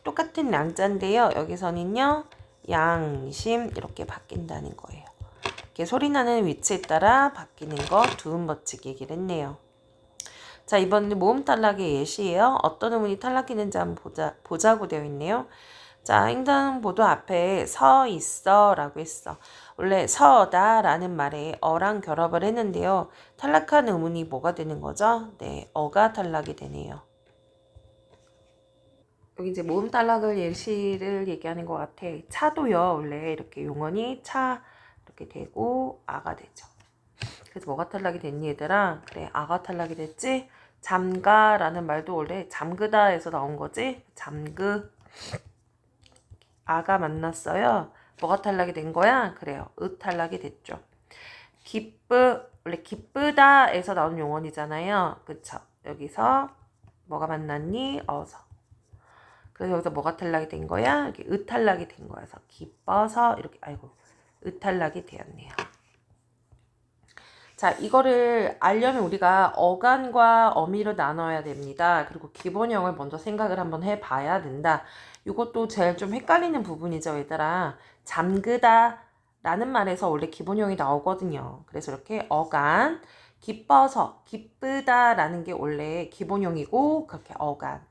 Speaker 1: 똑같은 양자인데요. 여기서는요. 양심 이렇게 바뀐다는 거예요. 이렇게 소리나는 위치에 따라 바뀌는 거 두음 법칙 얘기를 했네요. 자, 이번에는 모음 탈락의 예시예요. 어떤 음운이 탈락했는지 한번 보자고 되어 있네요. 자, 횡단보도 앞에 서 있어 라고 했어. 원래 서다 라는 말에 어랑 결합을 했는데요. 탈락한 음운이 뭐가 되는 거죠? 네, 어가 탈락이 되네요. 여기 이제 모음 탈락을 예시를 얘기하는 것 같아. 차도요. 원래 이렇게 용언이 차 이렇게 되고 아가 되죠. 그래서 뭐가 탈락이 됐니 얘들아? 그래, 아가 탈락이 됐지? 잠가라는 말도 원래 잠그다에서 나온 거지? 잠그. 아가 만났어요. 뭐가 탈락이 된 거야? 그래요. 으 탈락이 됐죠. 원래 기쁘다에서 나온 용언이잖아요. 그쵸? 여기서 뭐가 만났니? 어서. 그래서 여기서 뭐가 탈락이 된 거야? 이렇게 으 탈락이 된 거여서 기뻐서 이렇게 으 탈락이 되었네요. 자, 이거를 알려면 우리가 어간과 어미로 나눠야 됩니다. 그리고 기본형을 먼저 생각을 한번 해봐야 된다. 이것도 제일 좀 헷갈리는 부분이죠, 얘들아. 잠그다 라는 말에서 원래 기본형이 나오거든요. 그래서 이렇게 어간, 기뻐서, 기쁘다 라는 게 원래 기본형이고 그렇게 어간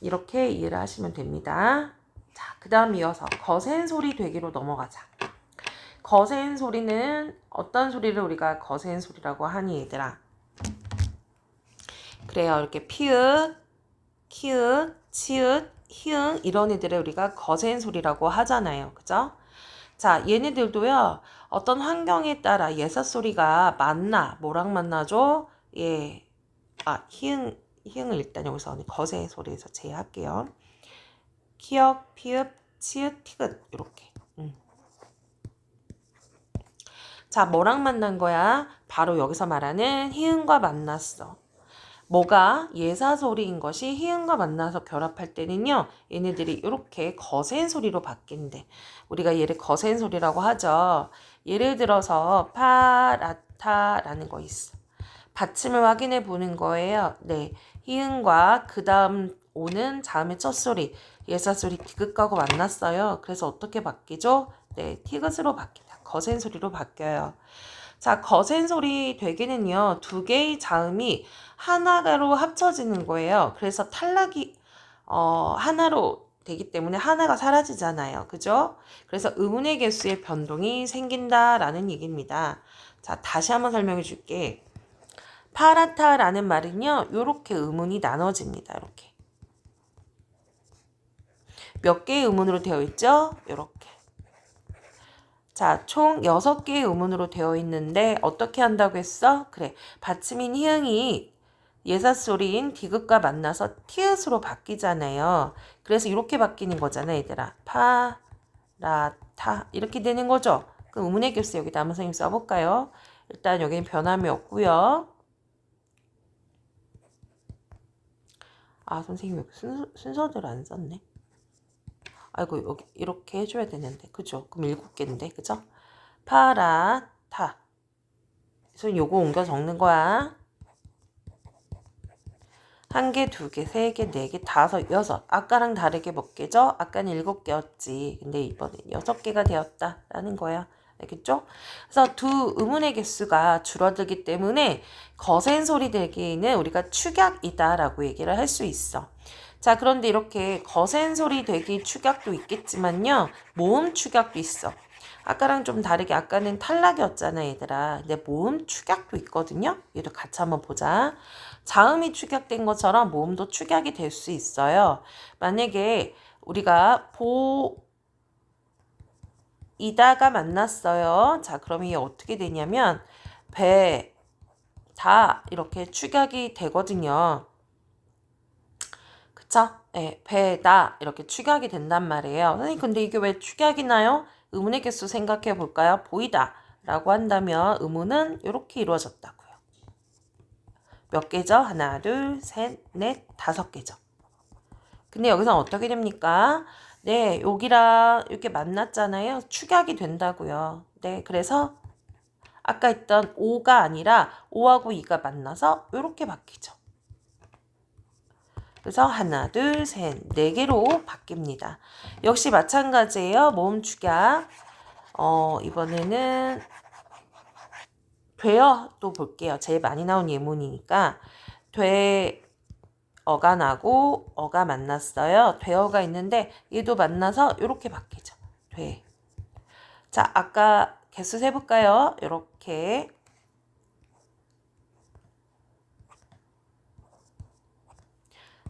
Speaker 1: 이렇게 이해를 하시면 됩니다. 자, 그 다음 이어서 거센 소리 되기로 넘어가자. 거센 소리는 어떤 소리를 우리가 거센 소리라고 하니 얘들아? 그래요. 이렇게 피읍, 키읔, 치읓, 히읗 이런 애들을 우리가 거센 소리라고 하잖아요. 그죠? 자, 얘네들도요. 어떤 환경에 따라 예사소리가 맞나? 뭐랑 맞나죠? 예. 히읗을 일단 여기서 거센 소리에서 제외할게요. 키역, 피읍, 치읓, 티귿 이렇게. 자, 뭐랑 만난 거야? 바로 여기서 말하는 히읗과 만났어. 뭐가 예사소리인 것이 히읗과 만나서 결합할 때는요. 얘네들이 이렇게 거센 소리로 바뀐대. 우리가 얘를 거센 소리라고 하죠. 예를 들어서 파라타라는 거 있어. 받침을 확인해 보는 거예요. 네, 히읗과 그 다음 오는 다음의 첫 소리 예사소리 디귿하고 만났어요. 그래서 어떻게 바뀌죠? 네, 티귿으로 바뀐다. 거센 소리로 바뀌어요. 자, 거센 소리 되기는요. 두 개의 자음이 하나로 합쳐지는 거예요. 그래서 탈락이 하나로 되기 때문에 하나가 사라지잖아요. 그죠? 그래서 음운의 개수의 변동이 생긴다라는 얘기입니다. 자, 다시 한번 설명해 줄게. 파라타라는 말은요. 요렇게 음운이 나눠집니다. 이렇게. 몇 개의 음운으로 되어 있죠? 요렇게. 자, 총 6개의 음운으로 되어 있는데 어떻게 한다고 했어? 그래, 받침인 히읗이 예사소리인 디귿과 만나서 티읕으로 바뀌잖아요. 그래서 이렇게 바뀌는 거잖아, 얘들아. 파, 라, 타 이렇게 되는 거죠. 그 음운의 개수 여기다 한번 선생님 써볼까요? 일단 여기는 변함이 없고요. 아, 선생님 여기 순서대로 안 썼네. 아이고, 여기 이렇게 해줘야 되는데, 그죠? 그럼 7개인데, 그죠? 파라, 타. 그래서 요거 옮겨 적는 거야. 1개, 2개, 3개, 4개, 5, 6. 아까랑 다르게 몇 개죠? 아까는 7개였지. 근데 이번엔 6개가 되었다라는 거야. 알겠죠? 그래서 두 음운의 개수가 줄어들기 때문에 거센 소리 되기는 우리가 축약이다라고 얘기를 할 수 있어. 자, 그런데 이렇게 거센 소리 되기 축약도 있겠지만요. 모음 축약도 있어. 아까랑 좀 다르게 아까는 탈락이었잖아, 얘들아. 근데 모음 축약도 있거든요. 얘도 같이 한번 보자. 자음이 축약된 것처럼 모음도 축약이 될 수 있어요. 만약에 우리가 이다가 만났어요. 자, 그럼 이게 어떻게 되냐면 다 이렇게 축약이 되거든요. 그쵸? 네, 배다 이렇게 축약이 된단 말이에요. 선생님 근데 이게 왜 축약이 나요? 의문의 개수 생각해 볼까요? 보이다 라고 한다면 의문은 이렇게 이루어졌다고요. 몇 개죠? 하나, 둘, 셋, 넷, 5개죠. 근데 여기서 어떻게 됩니까? 네, 여기랑 이렇게 만났잖아요. 축약이 된다고요. 네, 그래서 아까 있던 5가 아니라 5하고 2가 만나서 이렇게 바뀌죠. 그래서 하나, 둘, 셋, 4개로 바뀝니다. 역시 마찬가지예요. 모음 축약. 이번에는 되어 또 볼게요. 제일 많이 나온 예문이니까 어가 나고 어가 만났어요. 되어가 있는데 얘도 만나서 이렇게 바뀌죠. 돼. 자, 아까 개수 세볼까요? 이렇게.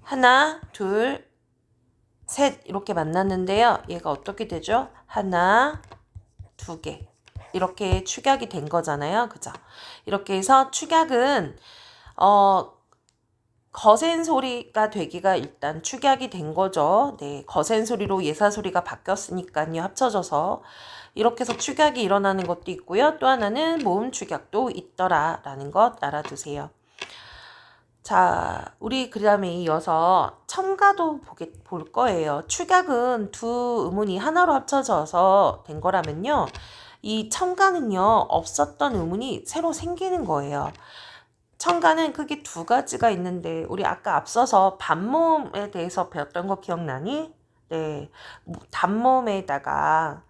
Speaker 1: 하나, 둘, 셋 이렇게 만났는데요. 얘가 어떻게 되죠? 하나, 2개. 이렇게 축약이 된 거잖아요. 그죠? 이렇게 해서 축약은 거센 소리가 되기가 일단 축약이 된 거죠. 네, 거센 소리로 예사 소리가 바뀌었으니까요. 합쳐져서 이렇게 해서 축약이 일어나는 것도 있고요. 또 하나는 모음 축약도 있더라라는 것 알아두세요. 자, 우리 그 다음에 이어서 첨가도 볼 거예요. 축약은 두 음운이 하나로 합쳐져서 된 거라면요. 이 첨가는요. 없었던 음운이 새로 생기는 거예요. 첨가는 크게 2가지가 있는데 우리 아까 앞서서 반모음에 대해서 배웠던 거 기억나니? 네, 단모음에다가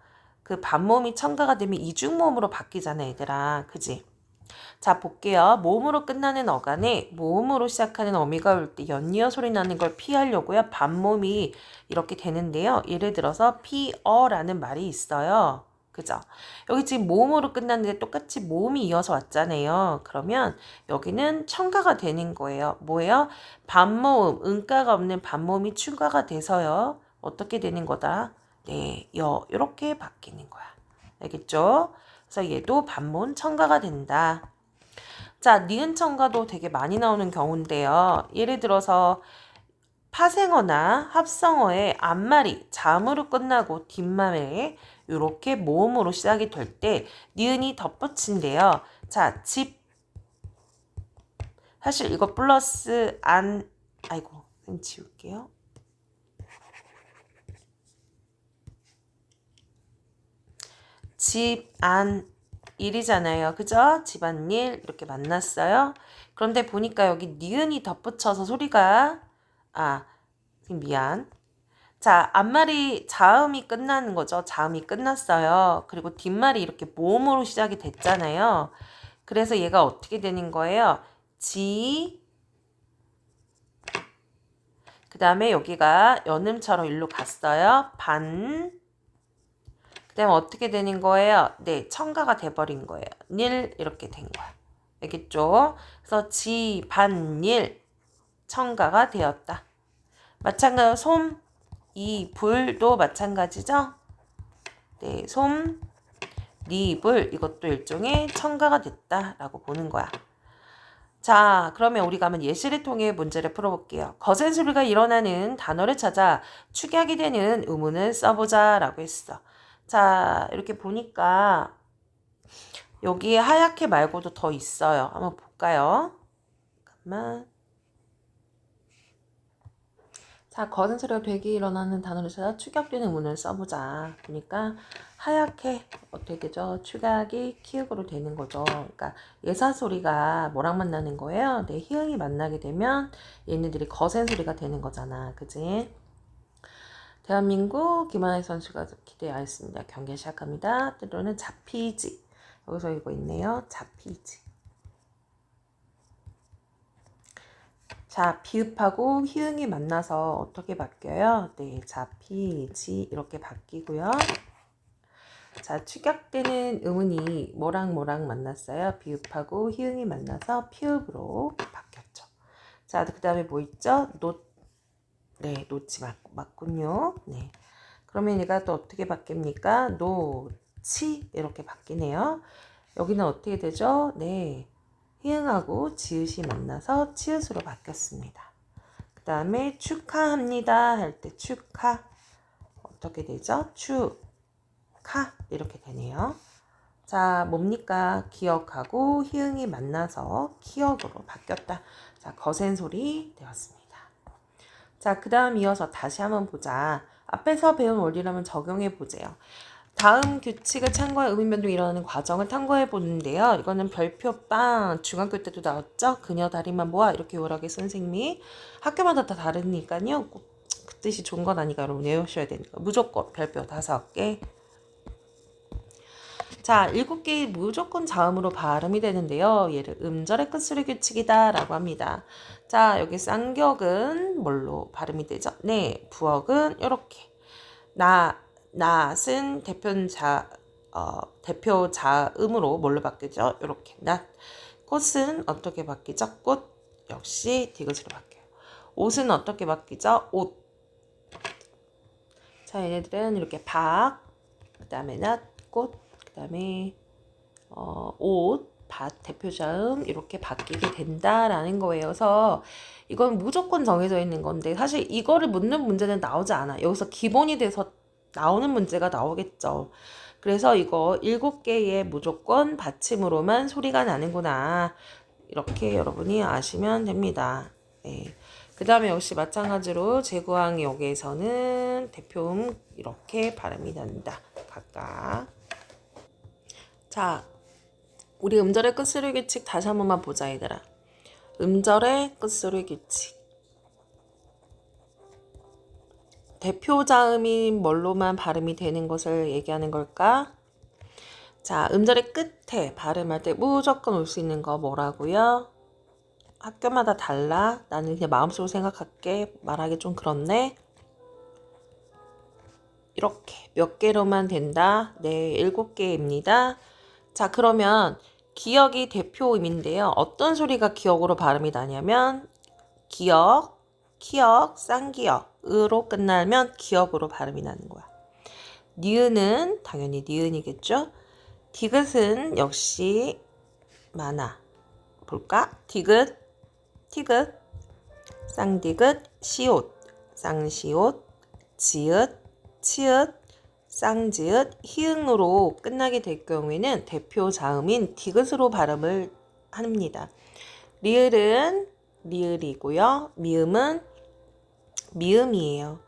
Speaker 1: 그 반모음이 첨가가 되면 이중모음으로 바뀌잖아, 얘들아. 그지? 자, 볼게요. 모음으로 끝나는 어간에 모음으로 시작하는 어미가 올 때 연이어 소리 나는 걸 피하려고요. 반모음이 이렇게 되는데요. 예를 들어서 피어라는 말이 있어요. 그죠? 여기 지금 모음으로 끝났는데 똑같이 모음이 이어서 왔잖아요. 그러면 여기는 첨가가 되는 거예요. 뭐예요? 반모음, 음가가 없는 반모음이 추가가 돼서요. 어떻게 되는 거다? 네, 이렇게 바뀌는 거야. 알겠죠? 그래서 얘도 반모음 첨가가 된다. 자, 니은 첨가도 되게 많이 나오는 경우인데요. 예를 들어서 파생어나 합성어의 앞말이 자음으로 끝나고 뒷말에 이렇게 모음으로 시작이 될 때 니은이 덧붙인데요. 자, 집. 사실 이거 플러스 안, 아이고, 지울게요. 집, 안, 일이잖아요. 그죠? 집안일 이렇게 만났어요. 그런데 보니까 여기 니은이 덧붙여서 소리가 미안. 자, 앞말이 자음이 끝나는 거죠. 자음이 끝났어요. 그리고 뒷말이 이렇게 모음으로 시작이 됐잖아요. 그래서 얘가 어떻게 되는 거예요? 그 다음에 여기가 연음처럼 일로 갔어요. 그 다음에 어떻게 되는 거예요? 네, 첨가가 돼버린 거예요. 이렇게 된 거야. 알겠죠? 그래서 일 첨가가 되었다. 마찬가지로 불도 마찬가지죠? 네, 불 이것도 일종의 첨가가 됐다라고 보는 거야. 자, 그러면 우리가 한번 예시를 통해 문제를 풀어볼게요. 거센 소리가 일어나는 단어를 찾아 축약이 되는 의문을 써보자 라고 했어. 자, 이렇게 보니까 여기 하얗게 말고도 더 있어요. 한번 볼까요? 잠깐만. 자, 거센 소리가 되게 일어나는 단어를 찾아 축약되는 의문을 써보자. 그러니까 하얗게 어떻게 되죠? 축약이 키읔으로 되는 거죠. 그러니까 예사 소리가 뭐랑 만나는 거예요? 네, 히읗이 만나게 되면 얘네들이 거센 소리가 되는 거잖아. 그지? 대한민국 김하혜 선수가 기대하였습니다. 경기 시작합니다. 때로는 잡히지. 여기서 이거 있네요. 잡히지. 자, 비읍하고 희응이 만나서 어떻게 바뀌어요? 네, 잡히지 이렇게 바뀌고요. 자, 축약되는 의문이 뭐랑 만났어요? 비읍하고 희응이 만나서 피읍으로 바뀌었죠. 자, 그 다음에 뭐 있죠? 노치 맞군요. 네. 그러면 얘가 또 어떻게 바뀝니까? 노치 이렇게 바뀌네요. 여기는 어떻게 되죠? 네. 희응하고 지읒이 만나서 치읒으로 바뀌었습니다. 그 다음에 축하합니다 할 때 축하 어떻게 되죠? 축하 이렇게 되네요. 자, 뭡니까? 기억하고 희응이 만나서 기억으로 바뀌었다. 자, 거센 소리 되었습니다. 자, 그 다음 이어서 다시 한번 보자. 앞에서 배운 원리를 한번 적용해 보세요. 다음 규칙을 참고해 의미 변동이 일어나는 과정을 탐구해 보는데요. 이거는 별표 빵 중학교 때도 나왔죠. 그녀 다리만 모아 이렇게 요락에 선생님이 학교마다 다 다르니까요. 꼭 그 뜻이 좋은 건 아니까 여러분 외우셔야 되니까 무조건 별표 5개. 자, 7개 무조건 자음으로 발음이 되는데요. 얘를 음절의 끝소리 규칙이다 라고 합니다. 자, 여기 쌍격은 뭘로 발음이 되죠? 네, 부억은 이렇게 낫은 대표 자음으로 뭘로 바뀌죠? 이렇게 낫. 꽃은 어떻게 바뀌죠? 꽃 역시 디귿으로 바뀌어요. 옷은 어떻게 바뀌죠? 옷. 자, 얘네들은 이렇게 그 다음에 낫, 꽃, 그 다음에 옷, 대표 자음 이렇게 바뀌게 된다라는 거예요. 그래서 이건 무조건 정해져 있는 건데 사실 이거를 묻는 문제는 나오지 않아. 여기서 기본이 돼서 나오는 문제가 나오겠죠. 그래서 이거 7개의 무조건 받침으로만 소리가 나는구나. 이렇게 여러분이 아시면 됩니다. 네. 그 다음에 역시 마찬가지로 제구항 여기에서는 대표음 이렇게 발음이 난다. 각각. 자, 우리 음절의 끝소리 규칙 다시 한 번만 보자, 얘들아. 음절의 끝소리 규칙. 대표 자음인 뭘로만 발음이 되는 것을 얘기하는 걸까? 자, 음절의 끝에 발음할 때 무조건 올 수 있는 거 뭐라고요? 학교마다 달라. 나는 그냥 마음속으로 생각할게. 말하기 좀 그렇네. 이렇게 몇 개로만 된다. 네, 7개입니다. 자, 그러면 기억이 대표음인데요. 어떤 소리가 기억으로 발음이 나냐면 기억, 키역, 쌍기역으로 끝나면 기억으로 발음이 나는 거야. 니은은 당연히 니은이겠죠. 디귿은 역시 많아. 볼까? 디귿, 티귿, 쌍디귿, 시옷, 쌍시옷, 지읒, 치읒, 쌍지읒, 히읗으로 끝나게 될 경우에는 대표 자음인 디귿으로 발음을 합니다. 리을은 리을이고요. 미음은 미음이에요.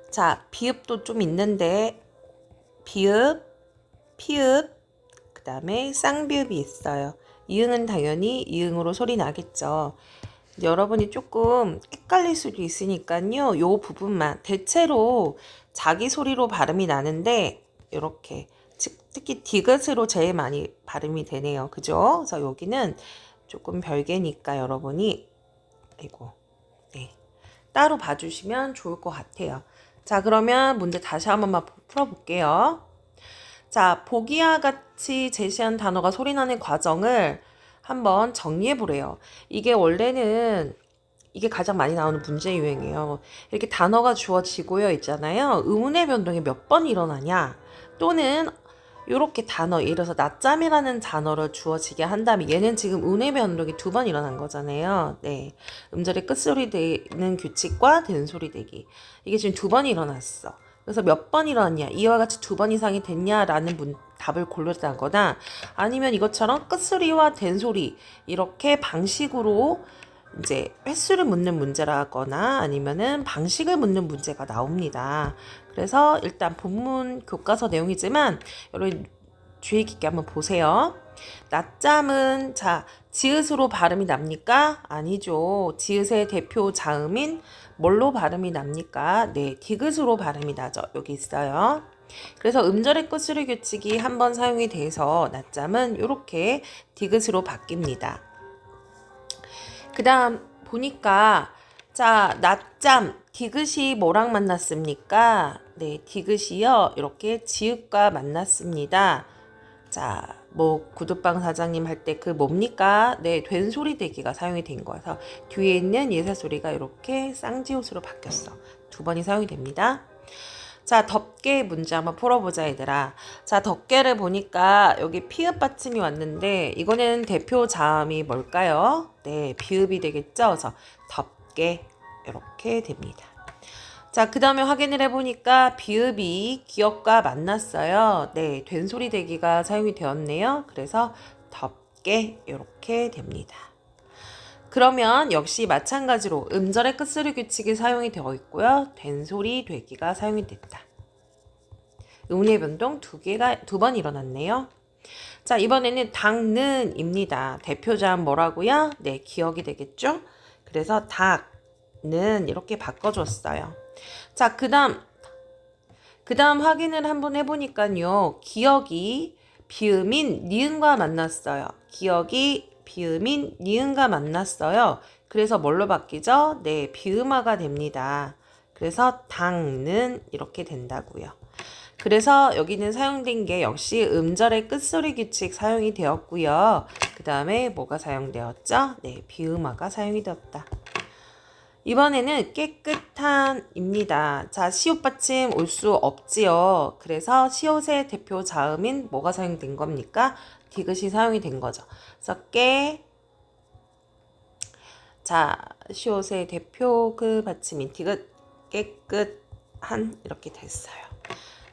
Speaker 1: 자, 비읍도 좀 있는데 비읍, 피읍, 그 다음에 쌍비읍이 있어요. 이응은 당연히 이응으로 소리 나겠죠. 여러분이 조금 헷갈릴 수도 있으니까요. 요 부분만 대체로 자기 소리로 발음이 나는데 이렇게 특히 디귿으로 제일 많이 발음이 되네요. 그죠? 그래서 여기는 조금 별개니까 여러분이 네, 따로 봐주시면 좋을 것 같아요. 자, 그러면 문제 다시 한 번만 풀어볼게요. 자, 보기와 같이 제시한 단어가 소리나는 과정을 한번 정리해 보래요. 이게 원래는 이게 가장 많이 나오는 문제 유형이에요. 이렇게 단어가 주어지고요 있잖아요. 의문의 변동이 몇 번 일어나냐 또는 이렇게 단어, 예를 들어서 낮잠이라는 단어를 주어지게 한다면 얘는 지금 음의 변동이 2번 일어난 거잖아요. 네, 음절의 끝소리 되는 규칙과 된소리 되기. 이게 지금 2번 일어났어. 그래서 몇 번 일어났냐, 이와 같이 2번 이상이 됐냐라는 답을 고르다거나 아니면 이것처럼 끝소리와 된소리 이렇게 방식으로 이제 횟수를 묻는 문제라거나 아니면은 방식을 묻는 문제가 나옵니다. 그래서 일단 본문 교과서 내용이지만 여러분 주의 깊게 한번 보세요. 낮잠은 자 지읒으로 발음이 납니까? 아니죠. 지읒의 대표 자음인 뭘로 발음이 납니까? 네, 디귿으로 발음이 나죠. 여기 있어요. 그래서 음절의 끝소리 규칙이 한번 사용이 돼서 낮잠은 이렇게 디귿으로 바뀝니다. 그 다음 보니까 자 낮잠 디귿이 뭐랑 만났습니까? 네, 디귿이요 이렇게 지읒과 만났습니다. 자, 뭐 구두방 사장님 할 때 그 뭡니까? 네, 된소리 대기가 사용이 된 거여서 뒤에 있는 예사소리가 이렇게 쌍지옷으로 바뀌었어. 2번이 사용이 됩니다. 자, 덮개 문제 한번 풀어보자 얘들아. 자, 덮개를 보니까 여기 피읍 받침이 왔는데 이거는 대표 자음이 뭘까요? 네, 비읍이 되겠죠. 그래서 덮개 이렇게 됩니다. 자, 그 다음에 확인을 해보니까 비읍이 기역과 만났어요. 네, 된소리 대기가 사용이 되었네요. 그래서 덮개 이렇게 됩니다. 그러면 역시 마찬가지로 음절의 끝소리 규칙이 사용이 되어 있고요. 된소리 되기가 사용이 됐다. 음의 변동 2번 일어났네요. 자, 이번에는 닭는입니다. 대표자는 뭐라고요? 네, 기억이 되겠죠? 그래서 닭는 이렇게 바꿔줬어요. 자, 그 다음 확인을 한번 해보니까요. 기억이 비음인 니은과 만났어요. 기억이 비음인 니은과 만났어요. 그래서 뭘로 바뀌죠? 네, 비음화가 됩니다. 그래서 당는 이렇게 된다고요. 그래서 여기는 사용된 게 역시 음절의 끝소리 규칙 사용이 되었고요. 그 다음에 뭐가 사용되었죠? 네, 비음화가 사용이 되었다. 이번에는 깨끗한입니다. 자, 시옷 받침 올 수 없지요. 그래서 시옷의 대표 자음인 뭐가 사용된 겁니까? 디귿이 사용이 된 거죠. 그래서 자, 시옷의 대표 그 받침인 디귿 깨끗한 이렇게 됐어요.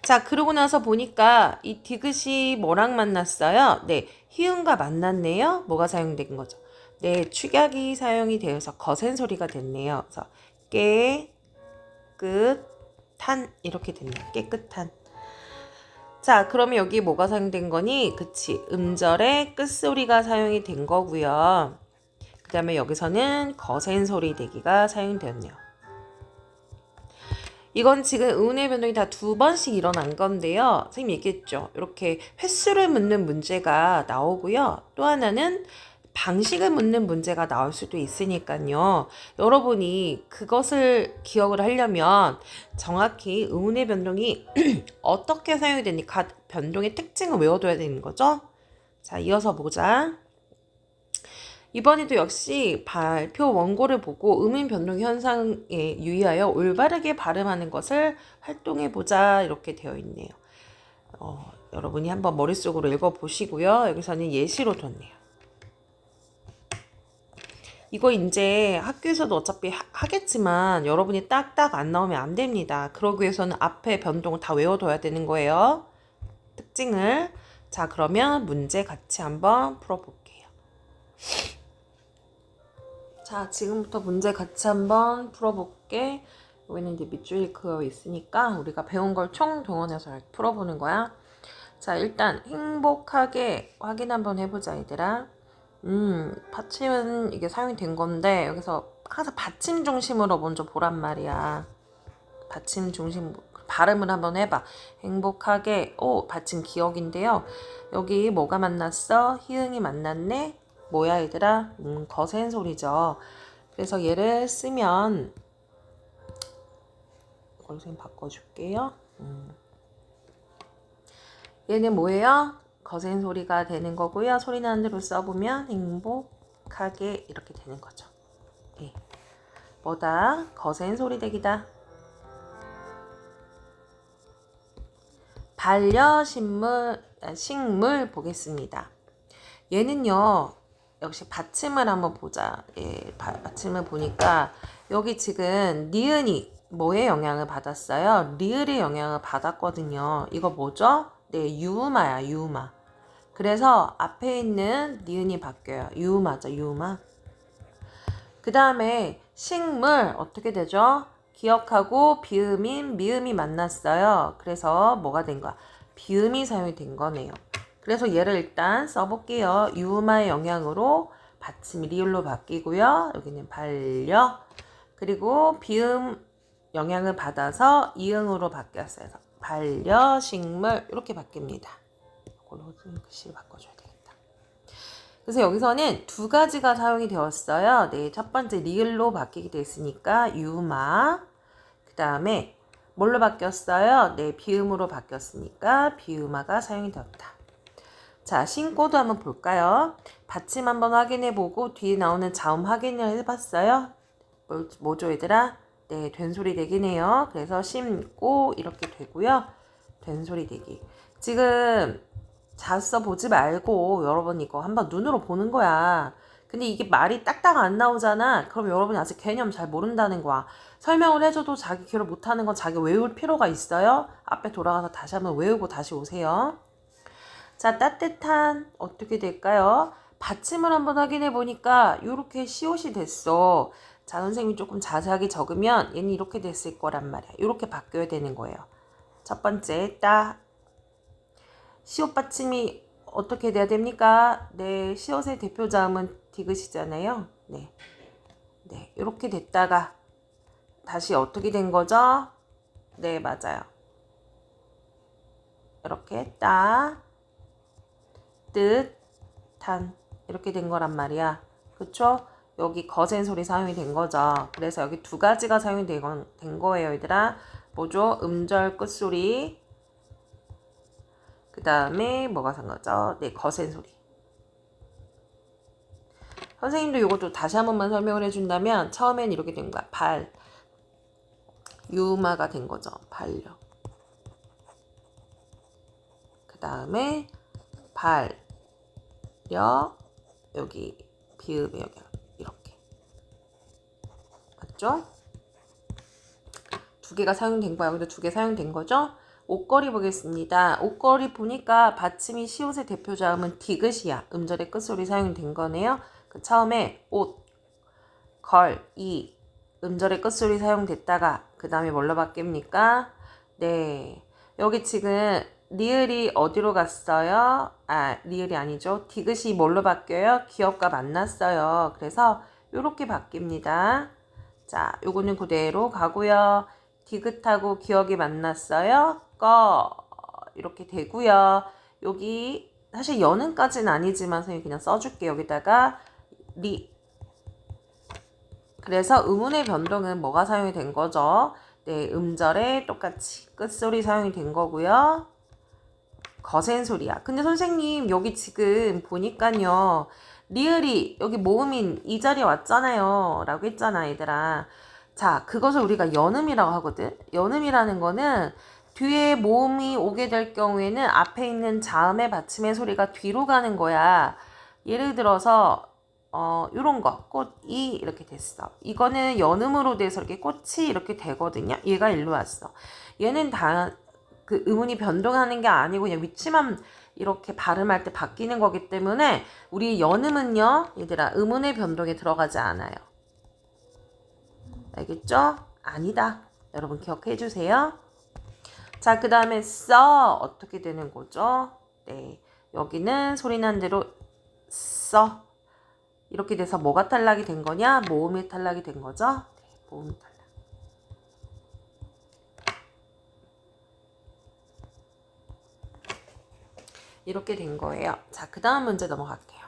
Speaker 1: 자, 그러고 나서 보니까 이 디귿이 뭐랑 만났어요? 네, 희응과 만났네요. 뭐가 사용된 거죠? 네, 축약이 사용이 되어서 거센 소리가 됐네요. 그래서 깨끗한 이렇게 됐네요. 깨끗한. 자, 그러면 여기 뭐가 사용된 거니? 그치, 음절의 끝소리가 사용이 된 거고요. 그 다음에 여기서는 거센 소리 대기가 사용되었네요. 이건 지금 의문의 변동이 다 두 번씩 일어난 건데요. 선생님 얘기했죠. 이렇게 횟수를 묻는 문제가 나오고요. 또 하나는 방식을 묻는 문제가 나올 수도 있으니까요. 여러분이 그것을 기억을 하려면 정확히 의문의 변동이 어떻게 사용이 되니 각 변동의 특징을 외워둬야 되는 거죠. 자, 이어서 보자. 이번에도 역시 발표 원고를 보고 의문 변동 현상에 유의하여 올바르게 발음하는 것을 활동해보자 이렇게 되어 있네요. 여러분이 한번 머릿속으로 읽어보시고요. 여기서는 예시로 뒀네요. 이거 이제 학교에서도 어차피 하겠지만 여러분이 딱딱 안 나오면 안 됩니다. 그러기 위해서는 앞에 변동을 다 외워둬야 되는 거예요. 특징을. 자, 그러면 문제 같이 한번 풀어볼게요. 자, 지금부터 문제 같이 한번 풀어볼게. 여기는 이제 밑줄이 그어 있으니까 우리가 배운 걸 총동원해서 풀어보는 거야. 자, 일단 행복하게 확인 한번 해보자, 얘들아. 받침은 이게 사용이 된 건데 여기서 항상 받침 중심으로 먼저 보란 말이야. 받침 중심 발음을 한번 해봐. 행복하게. 받침 기억인데요. 여기 뭐가 만났어? 희응이 만났네. 뭐야 얘들아? 거센 소리죠. 그래서 얘를 쓰면 이걸 선생님 바꿔줄게요. 얘는 뭐예요? 거센 소리가 되는 거고요. 소리 나는 대로 써보면 행복하게 이렇게 되는 거죠. 네. 뭐다? 거센 소리 되기다. 식물 보겠습니다. 얘는요. 역시 받침을 한번 보자. 예, 받침을 보니까 여기 지금 니은이 뭐의 영향을 받았어요? 리을의 영향을 받았거든요. 이거 뭐죠? 네, 유음아야, 유음아. 그래서 앞에 있는 니은이 바뀌어요. 유음아죠, 유음아. 그 다음에 식물 어떻게 되죠? 기억하고 비음인 미음이 만났어요. 그래서 뭐가 된 거야? 비음이 사용이 된 거네요. 그래서 얘를 일단 써볼게요. 유음아의 영향으로 받침이 리을로 바뀌고요. 여기는 반려. 그리고 비음 영향을 받아서 이응으로 바뀌었어요. 반려식물 이렇게 바뀝니다. 이걸로 글씨를 바꿔줘야 되겠다. 그래서 여기서는 두 가지가 사용이 되었어요. 네, 첫 번째 리을로 바뀌게 됐으니까 유마. 그 다음에 뭘로 바뀌었어요? 네, 비음으로 바뀌었으니까 비음아가 사용이 되었다. 자, 신고도 한번 볼까요? 받침 한번 확인해보고 뒤에 나오는 자음 확인을 해봤어요. 뭐죠 얘들아? 네, 된소리 되기네요. 그래서 심고 이렇게 되고요. 된소리 되기. 지금 잤어 보지 말고 여러분 이거 한번 눈으로 보는 거야. 근데 이게 말이 딱딱 안 나오잖아. 그럼 여러분이 아직 개념 잘 모른다는 거야. 설명을 해줘도 자기 기억을 못하는 건 자기 외울 필요가 있어요. 앞에 돌아가서 다시 한번 외우고 다시 오세요. 자, 따뜻한 어떻게 될까요? 받침을 한번 확인해 보니까 이렇게 시옷이 됐어. 자, 선생님이 조금 자세하게 적으면 얘는 이렇게 됐을 거란 말이야. 이렇게 바뀌어야 되는 거예요. 첫 번째, 시옷 받침이 어떻게 돼야 됩니까? 네, 시옷의 대표 자음은 디귿이잖아요. 네. 네, 이렇게 됐다가 다시 어떻게 된 거죠? 네, 맞아요. 이렇게 뜻한 이렇게 된 거란 말이야. 그쵸? 여기 거센 소리 사용이 된 거죠. 그래서 여기 두 가지가 사용이 된 거예요, 얘들아. 뭐죠? 음절 끝소리. 그 다음에 뭐가 산 거죠? 네, 거센 소리. 선생님도 이것도 다시 한 번만 설명을 해준다면 처음엔 이렇게 된 거야. 유마가 된 거죠. 발려. 그 다음에 여기 비읍의 여기 이렇게 맞죠? 두 개가 사용된 거야. 여기도 두 개 사용된 거죠? 옷걸이 보겠습니다. 옷걸이 보니까 받침이 시옷의 대표 자음은 디귿이야. 음절의 끝소리 사용된 거네요. 그 처음에 옷, 이 음절의 끝소리 사용됐다가 그 다음에 뭘로 바뀝니까? 네, 여기 지금 리을이 어디로 갔어요? 리을이 아니죠. 디귿이 뭘로 바뀌어요? 기억과 만났어요. 그래서 이렇게 바뀝니다. 자, 요거는 그대로 가고요. 디귿하고 기억이 만났어요. 꺼 이렇게 되고요. 여기 사실 여는까지는 아니지만 선생님이 그냥 써줄게. 여기다가 리. 그래서 음운의 변동은 뭐가 사용이 된 거죠? 네, 음절에 똑같이 끝소리 사용이 된 거고요. 거센 소리야. 근데 선생님 여기 지금 보니까요. 리을이 여기 모음인 이 자리에 왔잖아요. 라고 했잖아 얘들아. 자, 그것을 우리가 연음이라고 하거든. 연음이라는 거는 뒤에 모음이 오게 될 경우에는 앞에 있는 자음의 받침의 소리가 뒤로 가는 거야. 예를 들어서 요런 거 꽃이 이렇게 됐어. 이거는 연음으로 돼서 이렇게 꽃이 이렇게 되거든요. 얘가 일로 왔어. 얘는 다 그 음운이 변동하는 게 아니고 그냥 위치만 이렇게 발음할 때 바뀌는 거기 때문에 우리 연음은요 얘들아 음운의 변동에 들어가지 않아요. 알겠죠? 아니다. 여러분 기억해 주세요. 자, 그 다음에 써 어떻게 되는 거죠? 네, 여기는 소리 난 대로 써 이렇게 돼서 뭐가 탈락이 된 거냐? 모음이 탈락이 된 거죠? 네, 모음이 탈락. 이렇게 된 거예요. 자, 그 다음 문제 넘어갈게요.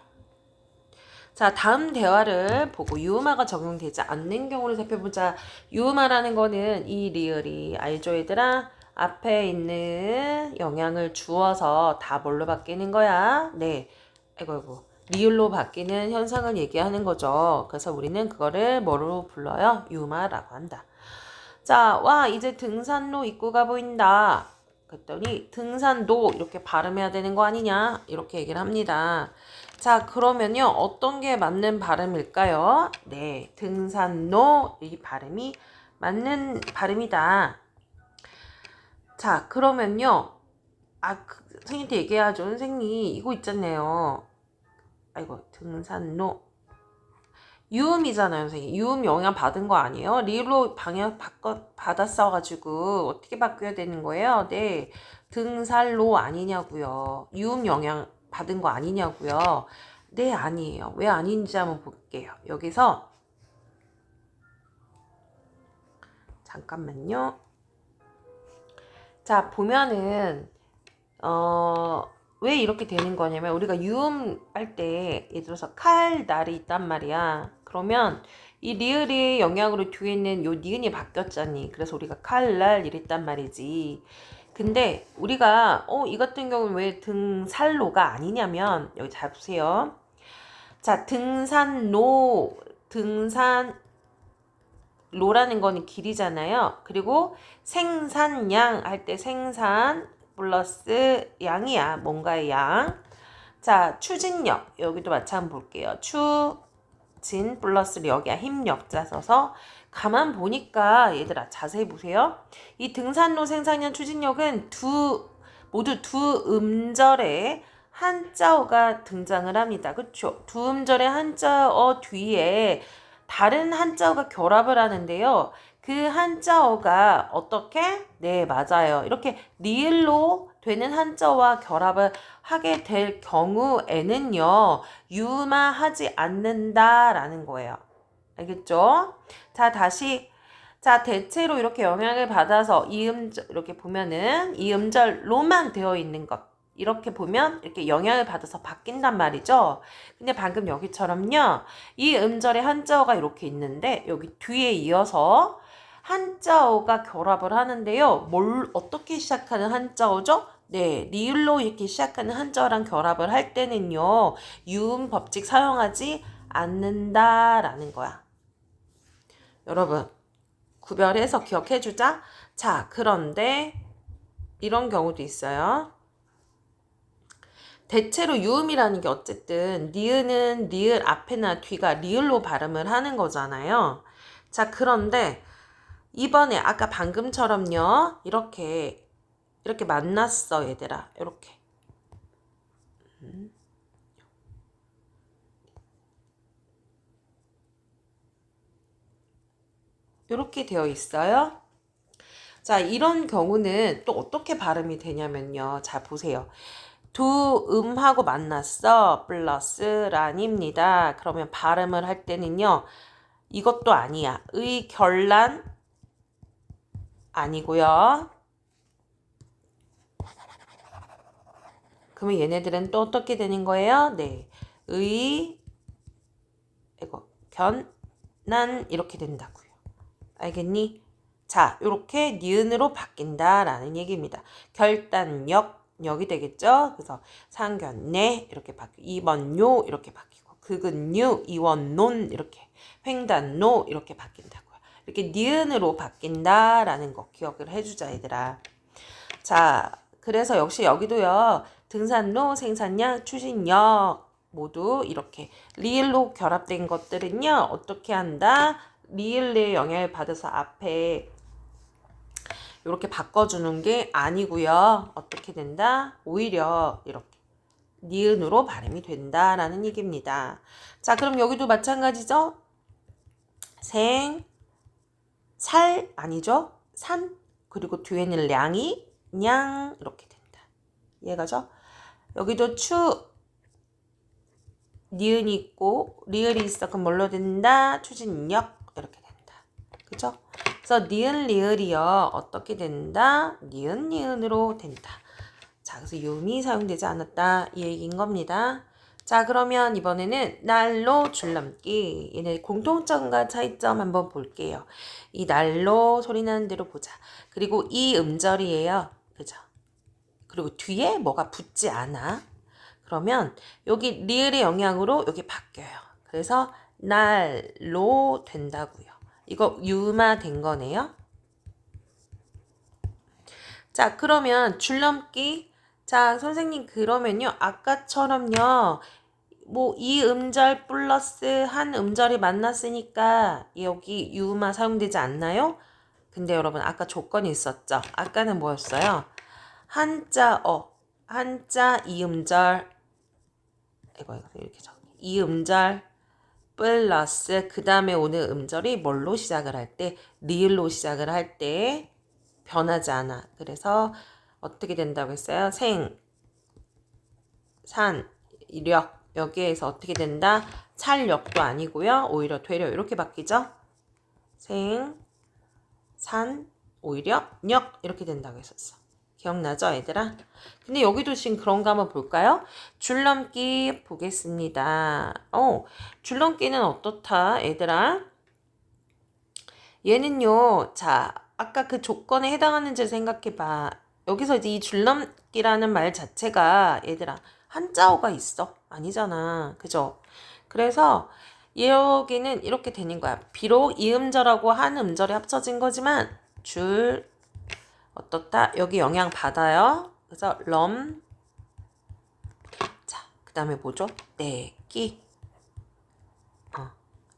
Speaker 1: 자, 다음 대화를 보고 유음화가 적용되지 않는 경우를 살펴보자. 유음화라는 거는 이 리을이 알죠 얘들아? 앞에 있는 영향을 주어서 다 뭘로 바뀌는 거야? 네. 아이고. 리을로 바뀌는 현상을 얘기하는 거죠. 그래서 우리는 그거를 뭐로 불러요? 유음화라고 한다. 자, 와, 이제 등산로 입구가 보인다. 그랬더니 등산도 이렇게 발음해야 되는 거 아니냐? 이렇게 얘기를 합니다. 자, 그러면요. 어떤 게 맞는 발음일까요? 네, 등산로 이 발음이 맞는 발음이다. 자, 그러면요. 선생님한테 얘기하죠. 선생님, 이거 있잖아요. 아이고, 등산로. 유음이잖아요, 선생님. 유음 영향 받은 거 아니에요? 리로 방향 받았어가지고 어떻게 바뀌어야 되는 거예요? 네, 등살로 아니냐고요. 유음 영향 받은 거 아니냐고요. 네, 아니에요. 왜 아닌지 한번 볼게요. 여기서 잠깐만요. 자, 보면은 왜 이렇게 되는 거냐면 우리가 유음 할 때 예를 들어서 칼, 날이 있단 말이야. 그러면 이 리을의 영향으로 뒤에 있는 요 니은이 바뀌었잖니. 그래서 우리가 칼, 날 이랬단 말이지. 근데 우리가 이 같은 경우는 왜 등살로가 아니냐면 여기 잘 보세요. 자, 등산로, 등산로라는 거는 길이잖아요. 그리고 생산양 할 때 생산 플러스 양이야. 뭔가의 양. 자, 추진력. 여기도 마찬가지 볼게요. 추진 플러스 력이야. 힘력자 써서 가만 보니까 얘들아 자세히 보세요. 이 등산로 생산량 추진력은 모두 두 음절에 한자어가 등장을 합니다. 그렇죠? 두 음절의 한자어 뒤에 다른 한자어가 결합을 하는데요. 그 한자어가 어떻게? 네, 맞아요. 이렇게 리을로 되는 한자어와 결합을 하게 될 경우에는요. 유음화하지 않는다라는 거예요. 알겠죠? 자, 다시. 자, 대체로 이렇게 영향을 받아서 이음절 이렇게 보면은 이음절로만 되어 있는 것. 이렇게 보면 이렇게 영향을 받아서 바뀐단 말이죠. 근데 방금 여기처럼요. 이 음절에 한자어가 이렇게 있는데 여기 뒤에 이어서 한자어가 결합을 하는데요. 어떻게 시작하는 한자어죠? 네, 리을로 이렇게 시작하는 한자어랑 결합을 할 때는요. 유음 법칙 사용하지 않는다라는 거야. 여러분, 구별해서 기억해주자. 자, 그런데 이런 경우도 있어요. 대체로 유음이라는 게 어쨌든 니은은 니을 앞에나 뒤가 리을로 발음을 하는 거잖아요. 자, 그런데 이번에 아까 방금처럼요. 이렇게 만났어, 얘들아. 이렇게. 이렇게 되어 있어요. 자, 이런 경우는 또 어떻게 발음이 되냐면요. 자, 보세요. 두 음하고 만났어. 플러스란입니다. 그러면 발음을 할 때는요. 이것도 아니야. 의 결란 아니고요. 그러면 얘네들은 또 어떻게 되는 거예요? 네. 난 이렇게 된다고요. 알겠니? 자, 이렇게 니은으로 바뀐다라는 얘기입니다. 역이 되겠죠? 그래서 상견례 이렇게 바뀌고 2번 요 이렇게 바뀌고 극은유 2원 논 이렇게 횡단로 이렇게 바뀐다고요. 이렇게 니은으로 바뀐다라는 거 기억을 해주자 얘들아. 자, 그래서 역시 여기도요. 등산로, 생산량, 추진력 모두 이렇게 리을로 결합된 것들은요. 어떻게 한다? 리을의 영향을 받아서 앞에 이렇게 바꿔주는 게 아니고요. 어떻게 된다? 오히려 이렇게 니은으로 발음이 된다라는 얘기입니다. 자, 그럼 여기도 마찬가지죠? 살 아니죠? 산 그리고 뒤에는 량이 냥 이렇게 된다. 이해가죠? 여기도 니은이 있고 리을이 있어. 그럼 뭘로 된다? 추진력 이렇게 된다. 그죠? 그래서 니은 리을이요. 어떻게 된다? 니은 니은으로 된다. 자, 그래서 요음이 사용되지 않았다. 이 얘기인 겁니다. 자, 그러면 이번에는 날로 줄넘기. 얘네 공통점과 차이점 한번 볼게요. 이 날로 소리 나는 대로 보자. 그리고 이 음절이에요. 그죠? 그리고 뒤에 뭐가 붙지 않아. 그러면 여기 리을의 영향으로 여기 바뀌어요. 그래서 날로 된다고요. 이거 유마 된 거네요. 자, 그러면 줄넘기. 자, 선생님 그러면요. 아까처럼요. 뭐 이 음절 플러스 한 음절이 만났으니까 여기 유마 사용되지 않나요? 근데 여러분 아까 조건이 있었죠. 아까는 뭐였어요? 한자 이 음절 이렇게 이 음절 플러스 그 다음에 오는 음절이 뭘로 시작을 할 때? 리을로 시작을 할 때 변하지 않아. 그래서 어떻게 된다고 했어요? 력 여기에서 어떻게 된다? 찰력도 아니고요. 오히려 되려 이렇게 바뀌죠? 오히려 력 이렇게 된다고 했었어. 기억나죠 얘들아? 근데 여기도 지금 그런 거 한번 볼까요? 줄넘기 보겠습니다. 줄넘기는 어떻다 얘들아? 얘는요. 자, 아까 그 조건에 해당하는지 생각해봐. 여기서 이제 이 줄넘기라는 말 자체가 얘들아 한자어가 있어? 아니잖아. 그죠? 그래서 여기는 이렇게 되는 거야. 비록 이 음절하고 한 음절이 합쳐진 거지만 어떻다? 여기 영향 받아요. 그래서 자, 그 다음에 뭐죠? 내기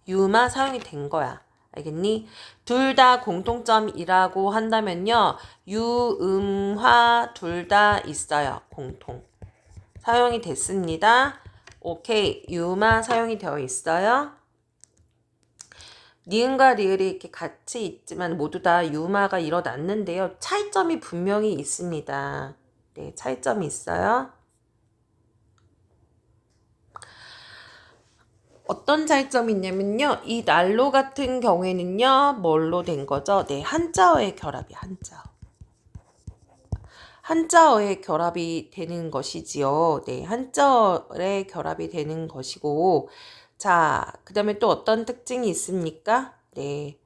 Speaker 1: 유마 사용이 된 거야. 알겠니? 둘 다 공통점이라고 한다면요. 유음화 둘 다 있어요. 공통. 사용이 됐습니다. 오케이. 유마 사용이 되어 있어요. 니은과 리을이 이렇게 같이 있지만 모두 다 유마가 일어났는데요. 차이점이 분명히 있습니다. 네, 차이점이 있어요. 어떤 차이점이 있냐면요. 이 난로 같은 경우에는요. 뭘로 된 거죠? 네, 한자어의 결합이 한자어. 한자어의 결합이 되는 것이지요. 네, 한자어의 결합이 되는 것이고 자, 그 다음에 또 어떤 특징이 있습니까? 네,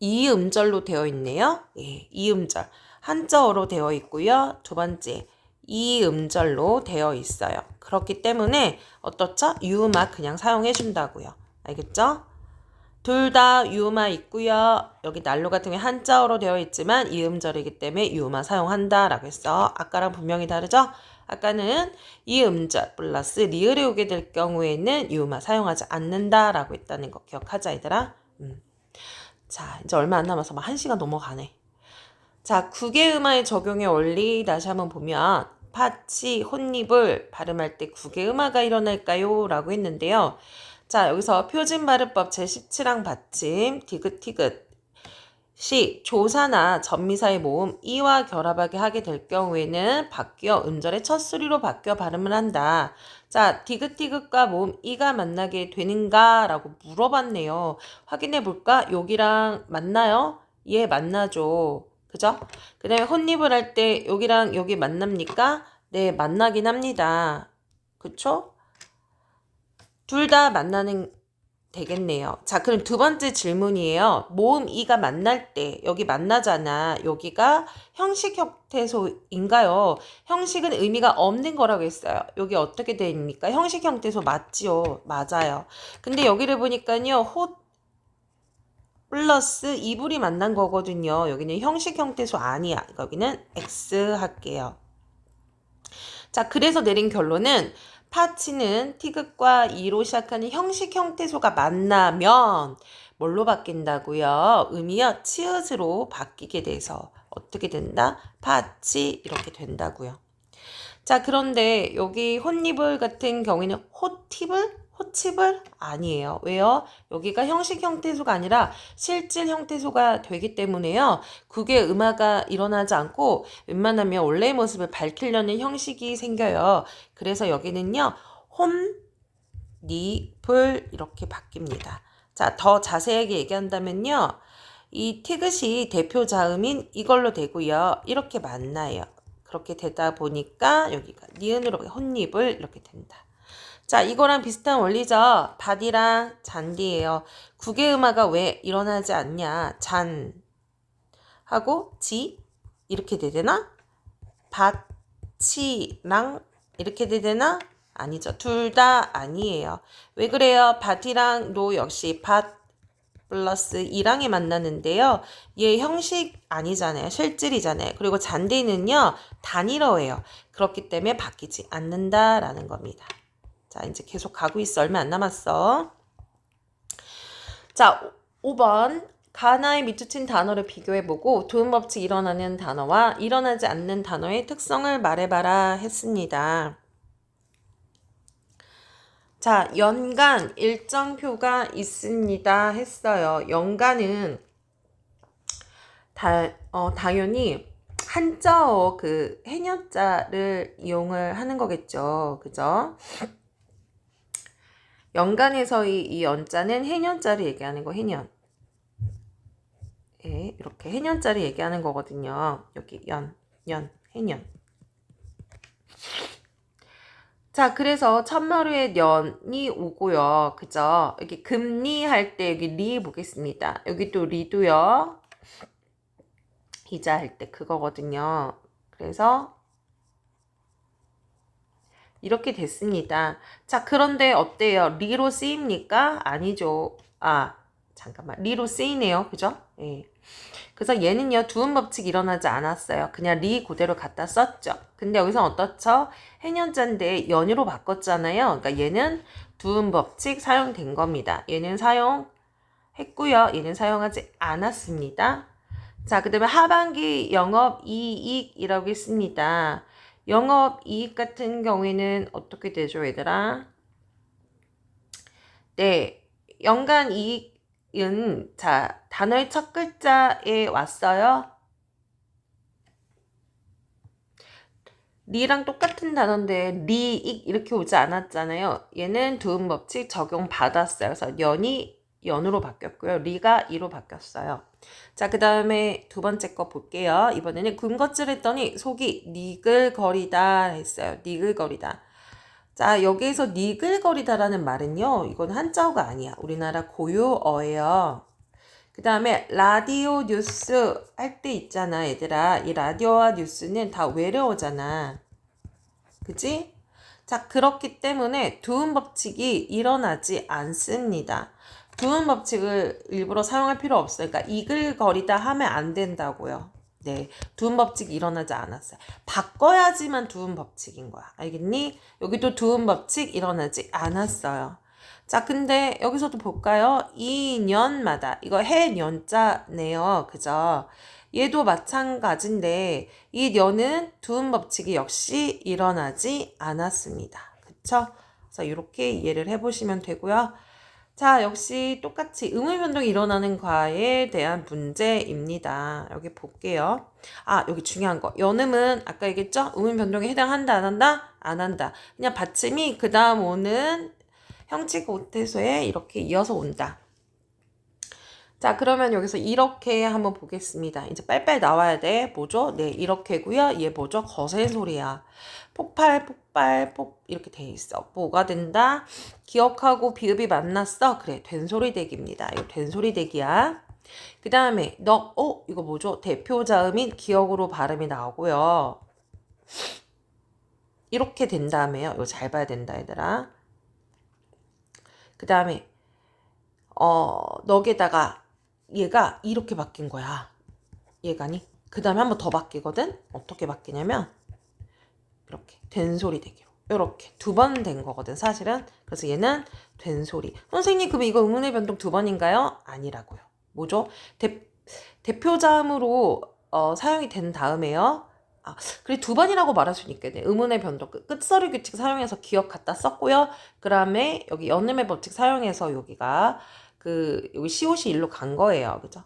Speaker 1: 이 음절로 되어 있네요. 예, 이 음절. 한자어로 되어 있고요. 두 번째, 이 음절로 되어 있어요. 그렇기 때문에 어떻죠? 유음아 그냥 사용해 준다고요. 알겠죠? 둘 다 유음아 있고요. 여기 난로 같은 게 한자어로 되어 있지만 이 음절이기 때문에 유음아 사용한다라고 했어. 아까랑 분명히 다르죠? 아까는 이 음절 플러스 리을이 오게 될 경우에는 유음아 사용하지 않는다라고 했다는 거 기억하자 얘들아. 자, 이제 얼마 안 남아서 막 1시간 넘어가네. 자, 국외음화의 적용의 원리 다시 한번 보면 파치, 혼입을 발음할 때 국외음화가 일어날까요? 라고 했는데요. 자, 여기서 표준발음법 제17항 받침, 디귿, 티귿. 시, 조사나 전미사의 모음 이와 결합하게 하게 될 경우에는 바뀌어 음절의 첫 소리로 바뀌어 발음을 한다. 자, 디귿디귿과 모음 이가 만나게 되는가? 라고 물어봤네요. 확인해 볼까? 여기랑 맞나요? 예, 만나죠. 그죠? 그 다음에 혼입을 할 때 여기랑 여기 만납니까? 네, 만나긴 합니다. 그쵸? 둘 다 만나는 되겠네요. 자, 그럼 두 번째 질문이에요. 모음 이가 만날 때 여기 만나잖아. 여기가 형식 형태소인가요? 형식은 의미가 없는 거라고 했어요. 여기 어떻게 됩니까? 형식 형태소 맞지요? 맞아요. 근데 여기를 보니까요. 호 플러스 이불이 만난 거거든요. 여기는 형식 형태소 아니야. 여기는 X 할게요. 자, 그래서 내린 결론은 파치는 티귿과 이로 시작하는 형식 형태소가 만나면 뭘로 바뀐다고요? 음이요, 치읓으로 바뀌게 돼서 어떻게 된다? 파치 이렇게 된다고요. 자, 그런데 여기 혼입을 같은 경우에는 호팁을? 호칩을? 아니에요. 왜요? 여기가 형식 형태소가 아니라 실질 형태소가 되기 때문에요. 그게 음화가 일어나지 않고 웬만하면 원래의 모습을 밝히려는 형식이 생겨요. 그래서 여기는요. 홈, 닙을 이렇게 바뀝니다. 자, 더 자세하게 얘기한다면요. 이 티귿이 대표 자음인 이걸로 되고요. 이렇게 만나요. 그렇게 되다 보니까 여기가 니은으로 혼입을 이렇게 된다. 자, 이거랑 비슷한 원리죠. 밭이랑 잔디예요. 국외음화가 왜 일어나지 않냐? 잔 하고 지 이렇게 되되나? 밭이랑 이렇게 되되나? 아니죠. 둘 다 아니에요. 왜 그래요? 밭이랑 노 역시 밭 플러스 이랑이 만나는데요. 얘 형식 아니잖아요. 실질이잖아요. 그리고 잔디는요. 단일어예요. 그렇기 때문에 바뀌지 않는다라는 겁니다. 자, 이제 계속 가고 있어. 얼마 안 남았어. 자, 5번. 가나에 밑줄친 단어를 비교해보고 도움 법칙 일어나는 단어와 일어나지 않는 단어의 특성을 말해봐라 했습니다. 자, 연간 일정표가 있습니다 했어요. 연간은 당연히 한자어 그 해녀자를 이용을 하는 거겠죠. 그죠? 연간에서의 이 연자는 해년자를 얘기하는 거, 해년. 예, 이렇게 해년자를 얘기하는 거거든요. 여기 해년. 자, 그래서 첫마루에 년이 오고요. 그죠? 여기 금리 할 때 여기 리 보겠습니다. 여기 또 리도요. 이자 할 때 그거거든요. 그래서 이렇게 됐습니다. 자, 그런데 어때요? 리로 쓰입니까? 아니죠. 아, 잠깐만. 리로 쓰이네요. 그죠? 예. 그래서 얘는요, 두음 법칙 일어나지 않았어요. 그냥 리 그대로 갖다 썼죠. 근데 여기서 어떻죠? 해년자인데 연유로 바꿨잖아요. 그러니까 얘는 두음 법칙 사용된 겁니다. 얘는 사용했고요. 얘는 사용하지 않았습니다. 자, 그 다음에 하반기 영업이익이라고 했습니다. 영업이익 같은 경우에는 어떻게 되죠, 얘들아? 네, 연간 이익은 자, 단어의 첫 글자에 왔어요. 리랑 똑같은 단어인데 리익 이렇게 오지 않았잖아요. 얘는 두음 법칙 적용 받았어요. 그래서 연이 연으로 바뀌었고요. 리가 이로 바뀌었어요. 자, 그 다음에 두 번째 거 볼게요. 이번에는 군것질 했더니 속이 니글거리다 했어요. 니글거리다. 자, 여기에서 니글거리다라는 말은요. 이건 한자어가 아니야. 우리나라 고유어예요. 그 다음에 라디오 뉴스 할 때 있잖아, 얘들아. 이 라디오와 뉴스는 다 외래어잖아. 그치? 자, 그렇기 때문에 두음 법칙이 일어나지 않습니다. 두음 법칙을 일부러 사용할 필요 없어요. 그러니까 이글거리다 하면 안 된다고요. 네, 두음 법칙이 일어나지 않았어요. 바꿔야지만 두음 법칙인 거야. 알겠니? 여기도 두음 법칙 일어나지 않았어요. 자, 근데 여기서도 볼까요? 2년마다 이거 해년자네요. 그죠? 얘도 마찬가지인데 이 년은 두음 법칙이 역시 일어나지 않았습니다. 그쵸? 그래서 이렇게 이해를 해보시면 되고요. 자, 역시 똑같이 의문 변동이 일어나는 과에 대한 문제입니다. 여기 볼게요. 아, 여기 중요한 거. 연음은 아까 얘기했죠? 의문 변동에 해당한다, 안 한다? 안 한다. 그냥 받침이 그 다음 오는 형식 오태소에 이렇게 이어서 온다. 자, 그러면 여기서 이렇게 한번 보겠습니다. 이제 빨빨 나와야 돼. 뭐죠? 네, 이렇게고요. 얘 뭐죠? 거센 소리야. 폭발, 폭발, 이렇게 돼 있어. 뭐가 된다? 기억하고 비읍이 만났어? 그래, 된소리대기입니다. 이거 된소리대기야. 그 다음에 이거 뭐죠? 대표자음인 기억으로 발음이 나오고요. 이렇게 된 다음에요. 이거 잘 봐야 된다, 얘들아. 그 다음에 넉에다가 얘가 이렇게 바뀐 거야. 얘가니? 그 다음에 한 번 더 바뀌거든? 어떻게 바뀌냐면 이렇게 된소리대기로 이렇게 두 번 된 거거든 사실은. 그래서 얘는 된소리. 선생님 그럼 이거 의문의 변동 두 번인가요? 아니라고요. 뭐죠? 대표자음으로 사용이 된 다음에요. 아, 그래 두 번이라고 말할 수 있겠네. 의문의 변동 끝서류 규칙 사용해서 기억 갖다 썼고요. 그 다음에 여기 연음의 법칙 사용해서 여기가 여기 시옷이 일로 간 거예요. 그죠?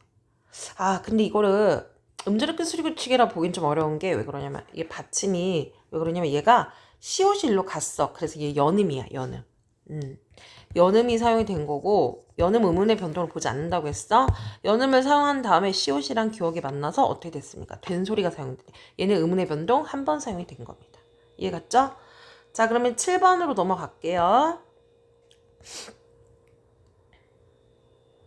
Speaker 1: 아, 근데 이거를 음절의 끝소리 규칙이라 보긴 좀 어려운 게 왜 그러냐면 이게 받침이 왜 그러냐면 얘가 시옷이 일로 갔어. 그래서 얘 연음이야, 연음. 연음이 사용이 된 거고 연음 의문의 변동을 보지 않는다고 했어. 연음을 사용한 다음에 시옷이랑 기억이 만나서 어떻게 됐습니까? 된 소리가 사용돼. 얘는 의문의 변동 한 번 사용이 된 겁니다. 이해 갔죠? 자, 그러면 7번으로 넘어갈게요.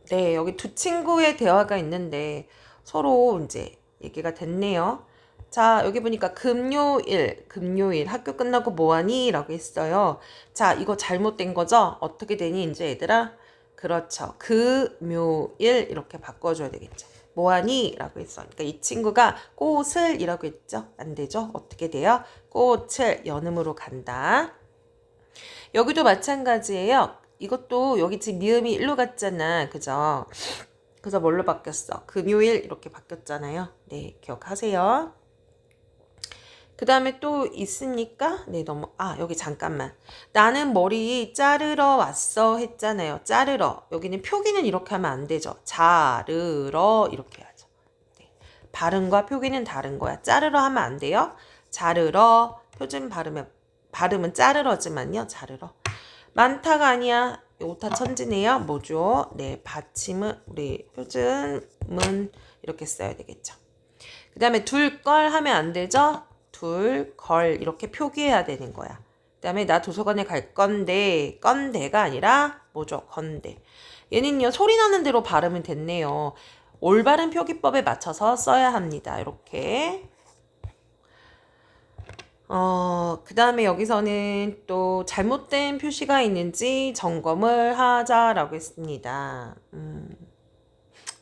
Speaker 1: 네, 여기 두 친구의 대화가 있는데 서로 이제 얘기가 됐네요. 자, 여기 보니까 금요일 학교 끝나고 뭐하니? 라고 했어요. 자, 이거 잘못된 거죠? 어떻게 되니? 이제 얘들아? 그렇죠. 금요일 이렇게 바꿔줘야 되겠죠. 뭐하니? 라고 했어. 그러니까 이 친구가 꽃을 이라고 했죠? 안 되죠? 어떻게 돼요? 꽃을 연음으로 간다. 여기도 마찬가지예요. 이것도 여기 지금 미음이 일로 갔잖아. 그죠? 그래서 뭘로 바뀌었어? 금요일 이렇게 바뀌었잖아요. 네, 기억하세요. 그 다음에 또 있으니까 여기 잠깐만. 나는 머리 자르러 왔어 했잖아요. 자르러. 여기는 표기는 이렇게 하면 안 되죠. 자르러 이렇게 하죠. 네. 발음과 표기는 다른 거야. 자르러 하면 안 돼요. 자르러. 표준 발음은 자르러지만요. 자르러. 많다가 아니야. 오타 천지네요. 뭐죠? 네, 받침은 우리 표준문 이렇게 써야 되겠죠. 그 다음에 둘 걸 하면 안 되죠? 둘, 걸 이렇게 표기해야 되는 거야. 그 다음에 나 도서관에 갈 건데 건데가 아니라 뭐죠? 건데. 얘는요 소리 나는 대로 발음은 됐네요. 올바른 표기법에 맞춰서 써야 합니다. 이렇게. 그 다음에 여기서는 또 잘못된 표시가 있는지 점검을 하자라고 했습니다.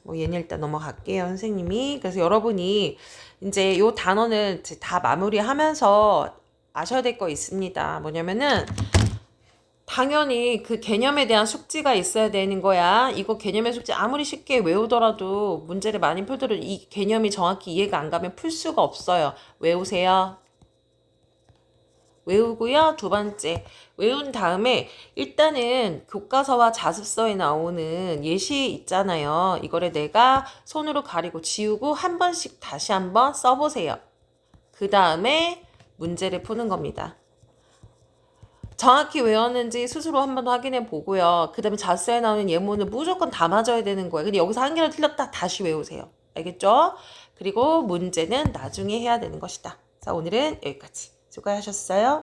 Speaker 1: 뭐 얘는 일단 넘어갈게요, 선생님이. 그래서 여러분이 이제 요 단어는 이제 다 마무리하면서 아셔야 될 거 있습니다. 뭐냐면은 당연히 그 개념에 대한 숙지가 있어야 되는 거야. 이거 개념의 숙지 아무리 쉽게 외우더라도 문제를 많이 풀더라도 이 개념이 정확히 이해가 안 가면 풀 수가 없어요. 외우세요. 외우고요. 두 번째, 외운 다음에 일단은 교과서와 자습서에 나오는 예시 있잖아요. 이거를 내가 손으로 가리고 지우고 한 번씩 다시 한번 써보세요. 그 다음에 문제를 푸는 겁니다. 정확히 외웠는지 스스로 한번 확인해 보고요. 그 다음에 자습서에 나오는 예문은 무조건 다 맞아야 되는 거예요. 근데 여기서 한 개를 틀렸다 다시 외우세요. 알겠죠? 그리고 문제는 나중에 해야 되는 것이다. 자, 오늘은 여기까지. 수고하셨어요.